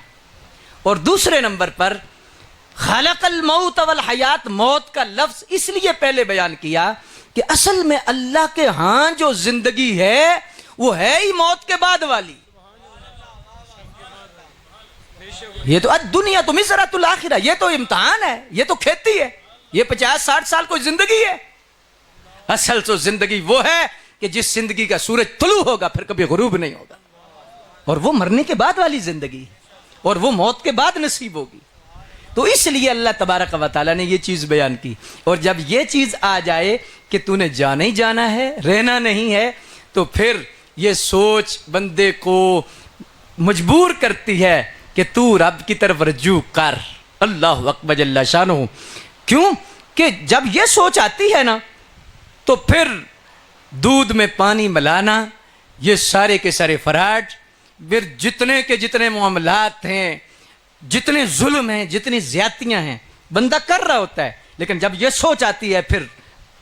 اور دوسرے نمبر پر خلق الموت والحیات, موت کا لفظ اس لیے پہلے بیان کیا کہ اصل میں اللہ کے ہاں جو زندگی ہے وہ ہے ہی موت کے بعد والی. یہ تو دنیا تو مزرعۃ الآخرہ, یہ تو امتحان ہے, یہ تو کھیتی ہے, یہ 50-60 سال کوئی زندگی ہے. اصل تو زندگی وہ ہے کہ جس زندگی کا سورج طلوع ہوگا پھر کبھی غروب نہیں ہوگا, اور وہ مرنے کے بعد والی زندگی ہے, اور وہ موت کے بعد نصیب ہوگی. تو اس لیے اللہ تبارک و تعالیٰ نے یہ چیز بیان کی. اور جب یہ چیز آ جائے کہ تو نے جانا ہی جانا ہے, رہنا نہیں ہے, تو پھر یہ سوچ بندے کو مجبور کرتی ہے کہ تو رب کی طرف رجوع کر. اللہ اکبر جل شانہ. کیوں کہ جب یہ سوچ آتی ہے نا تو پھر دودھ میں پانی ملانا, یہ سارے کے سارے فراڈ, پھر جتنے کے جتنے معاملات ہیں, جتنے ظلم ہیں, جتنی زیادتیاں ہیں, بندہ کر رہا ہوتا ہے. لیکن جب یہ سوچ آتی ہے پھر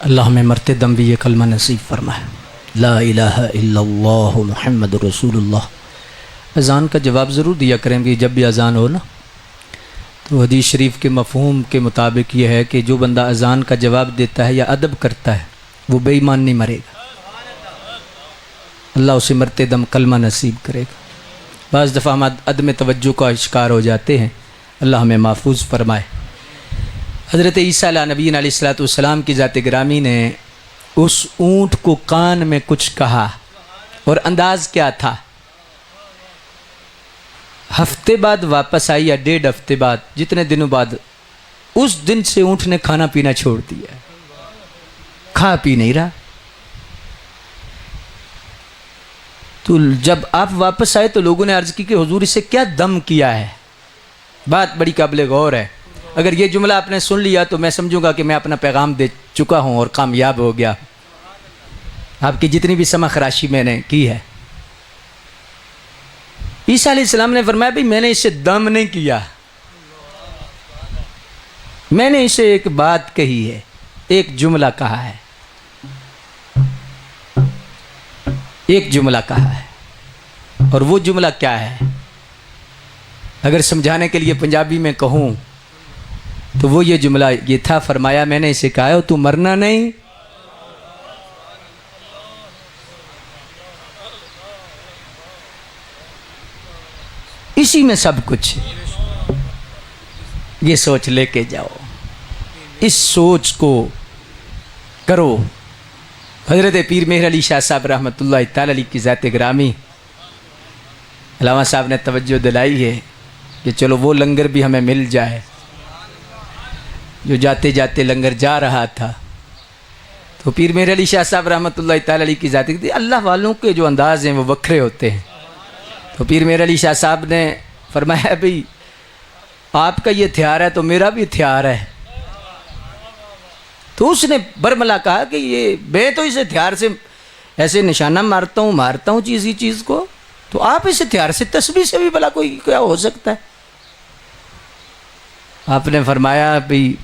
اللہ ہمیں مرتے دم بھی یہ کلمہ نصیب فرمائے، لا الہ الا اللہ محمد رسول اللہ۔ اذان کا جواب ضرور دیا کریں کہ جب بھی اذان ہو نا، تو حدیث شریف کے مفہوم کے مطابق یہ ہے کہ جو بندہ اذان کا جواب دیتا ہے یا ادب کرتا ہے وہ بے ایمان نہیں مرے گا، اللہ اسے مرتے دم کلمہ نصیب کرے گا۔ بعض دفعہ ہم عدم توجہ کا شکار ہو جاتے ہیں، اللہ ہمیں محفوظ فرمائے۔ حضرت عیسیٰ علیہ نبی علیہ الصلوۃ والسلام کی ذات گرامی نے اس اونٹ کو کان میں کچھ کہا، اور انداز کیا تھا؟ ہفتے بعد واپس آئی یا 1.5 ہفتے بعد، جتنے دنوں بعد، اس دن سے اونٹ نے کھانا پینا چھوڑ دیا، کھا پی نہیں رہا۔ تو جب آپ واپس آئے تو لوگوں نے عرض کی کہ حضور اسے کیا دم کیا ہے؟ بات بڑی قابل غور ہے۔ اگر یہ جملہ آپ نے سن لیا تو میں سمجھوں گا کہ میں اپنا پیغام دے چکا ہوں اور کامیاب ہو گیا۔ آپ کی جتنی بھی سمع خراشی میں نے کی ہے، عیسیٰ علیہ السلام نے فرمایا بھی میں نے اسے دم نہیں کیا، میں نے اسے ایک بات کہی ہے، ایک جملہ کہا ہے، ایک جملہ کہا ہے۔ اور وہ جملہ کیا ہے؟ اگر سمجھانے کے لیے پنجابی میں کہوں تو وہ یہ جملہ یہ تھا، فرمایا میں نے اسے کہا ہے تو مرنا نہیں۔ اسی میں سب کچھ ہے، یہ سوچ لے کے جاؤ، اس سوچ کو کرو۔ حضرت پیر مہر علی شاہ صاحب رحمۃ اللہ تعالی علیہ کی ذات گرامی، علامہ صاحب نے توجہ دلائی ہے کہ چلو وہ لنگر بھی ہمیں مل جائے جو جاتے جاتے لنگر جا رہا تھا۔ تو پیر مہر علی شاہ صاحب رحمۃ اللہ تعالی علیہ کی ذات گرامی، اللہ والوں کے جو انداز ہیں وہ وکھرے ہوتے ہیں۔ تو پیر مہر علی شاہ صاحب نے فرمایا بھئی آپ کا یہ ہتھیار ہے تو میرا بھی ہتھیار ہے۔ تو اس نے برملا کہا کہ یہ میں تو اس ہتھیار سے ایسے نشانہ مارتا ہوں چیز کو، تو آپ اس ہتھیار سے تسبیح سے بھی بھلا کوئی کیا ہو سکتا ہے؟ آپ نے فرمایا بھئی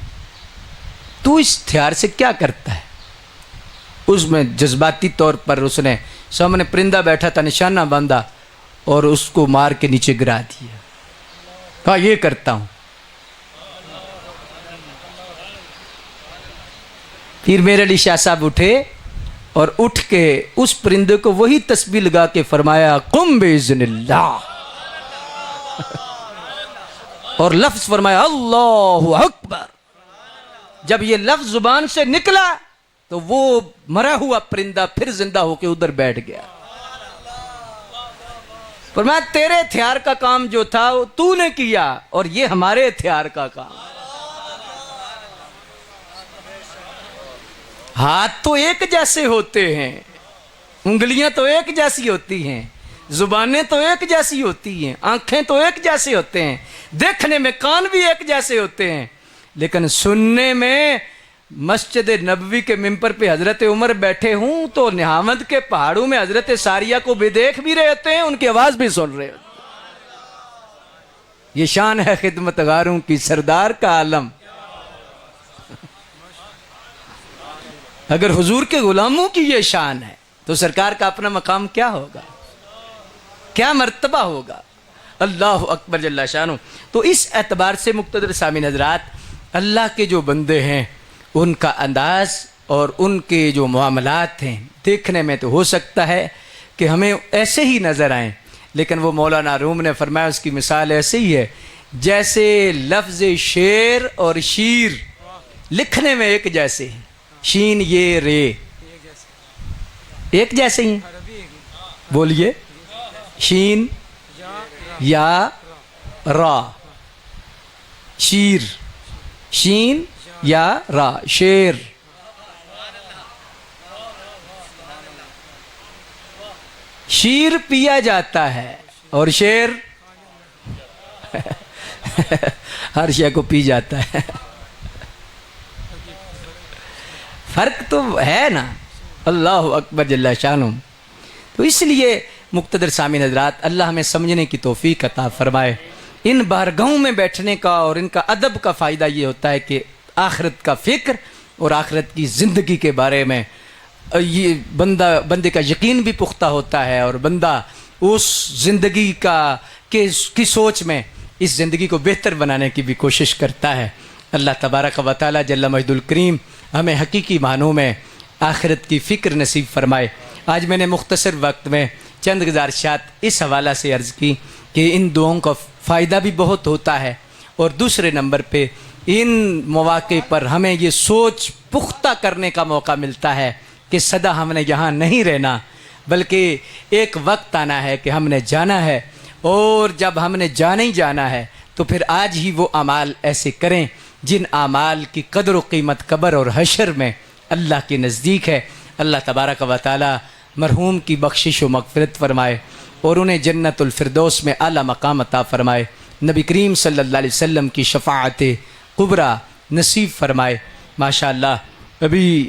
تو اس ہتھیار سے کیا کرتا ہے؟ اس میں جذباتی طور پر اس نے سامنے پرندہ بیٹھا تھا، نشانہ باندھا اور اس کو مار کے نیچے گرا دیا، کہا یہ کرتا ہوں۔ پھر میرے علی شاہ صاحب اٹھے اور اٹھ کے اس پرندے کو وہی تسبیح لگا کے فرمایا قم باذن اللہ، اور لفظ فرمایا اللہ اکبر۔ جب یہ لفظ زبان سے نکلا تو وہ مرا ہوا پرندہ پھر زندہ ہو کے ادھر بیٹھ گیا۔ فرمایا تیرے ہتھیار کا کام جو تھا وہ تو نے کیا، اور یہ ہمارے ہتھیار کا کام۔ ہاتھ تو ایک جیسے ہوتے ہیں، انگلیاں تو ایک جیسی ہوتی ہیں، زبانیں تو ایک جیسی ہوتی ہیں، آنکھیں تو ایک جیسے ہوتے ہیں، دیکھنے میں کان بھی ایک جیسے ہوتے ہیں، لیکن سننے میں مسجد نبوی کے ممبر پہ حضرت عمر بیٹھے ہوں تو نہاوند کے پہاڑوں میں حضرت ساریہ کو بھی دیکھ بھی رہے ہوتے ہیں، ان کی آواز بھی سن رہے ہوتے ہیں۔ یہ شان ہے خدمت گاروں کی سردار کا عالم۔ اگر حضور کے غلاموں کی یہ شان ہے تو سرکار کا اپنا مقام کیا ہوگا، کیا مرتبہ ہوگا؟ اللہ اکبر جل شانہ۔ تو اس اعتبار سے مقتدر سامعین حضرات، اللہ کے جو بندے ہیں ان کا انداز اور ان کے جو معاملات ہیں دیکھنے میں تو ہو سکتا ہے کہ ہمیں ایسے ہی نظر آئیں، لیکن وہ مولانا روم نے فرمایا اس کی مثال ایسے ہی ہے جیسے لفظ شیر اور شیر لکھنے میں ایک جیسے ہیں، شین یہ رے ایک جیسے ہی ہیں۔ بولیے شین یا را، شیر، شین یا را، شیر۔ شیر پیا جاتا ہے اور شیر ہر شے کو پی جاتا ہے۔ فرق تو ہے نا، اللہ اکبر جل شانہ۔ تو اس لیے مقتدر سامعین حضرات، اللہ ہمیں سمجھنے کی توفیق عطا فرمائے۔ ان بارگاہوں میں بیٹھنے کا اور ان کا ادب کا فائدہ یہ ہوتا ہے کہ آخرت کا فکر اور آخرت کی زندگی کے بارے میں یہ بندے کا یقین بھی پختہ ہوتا ہے، اور بندہ اس زندگی کی سوچ میں اس زندگی کو بہتر بنانے کی بھی کوشش کرتا ہے۔ اللہ تبارک و تعالی جل مجد الکریم ہمیں حقیقی معنوں میں آخرت کی فکر نصیب فرمائے۔ آج میں نے مختصر وقت میں چند گزارشات اس حوالہ سے عرض کی کہ ان دعاؤں کا فائدہ بھی بہت ہوتا ہے، اور دوسرے نمبر پہ ان مواقع پر ہمیں یہ سوچ پختہ کرنے کا موقع ملتا ہے کہ سدا ہم نے یہاں نہیں رہنا، بلکہ ایک وقت آنا ہے کہ ہم نے جانا ہے، اور جب ہم نے جانا ہی جانا ہے تو پھر آج ہی وہ اعمال ایسے کریں جن اعمال کی قدر و قیمت قبر اور حشر میں اللہ کے نزدیک ہے۔ اللہ تبارک و تعالی مرحوم کی بخشش و مغفرت فرمائے اور انہیں جنت الفردوس میں اعلیٰ مقام عطا فرمائے، نبی کریم صلی اللہ علیہ وسلم کی شفاعت کبریٰ نصیب فرمائے۔ ماشاءاللہ ابھی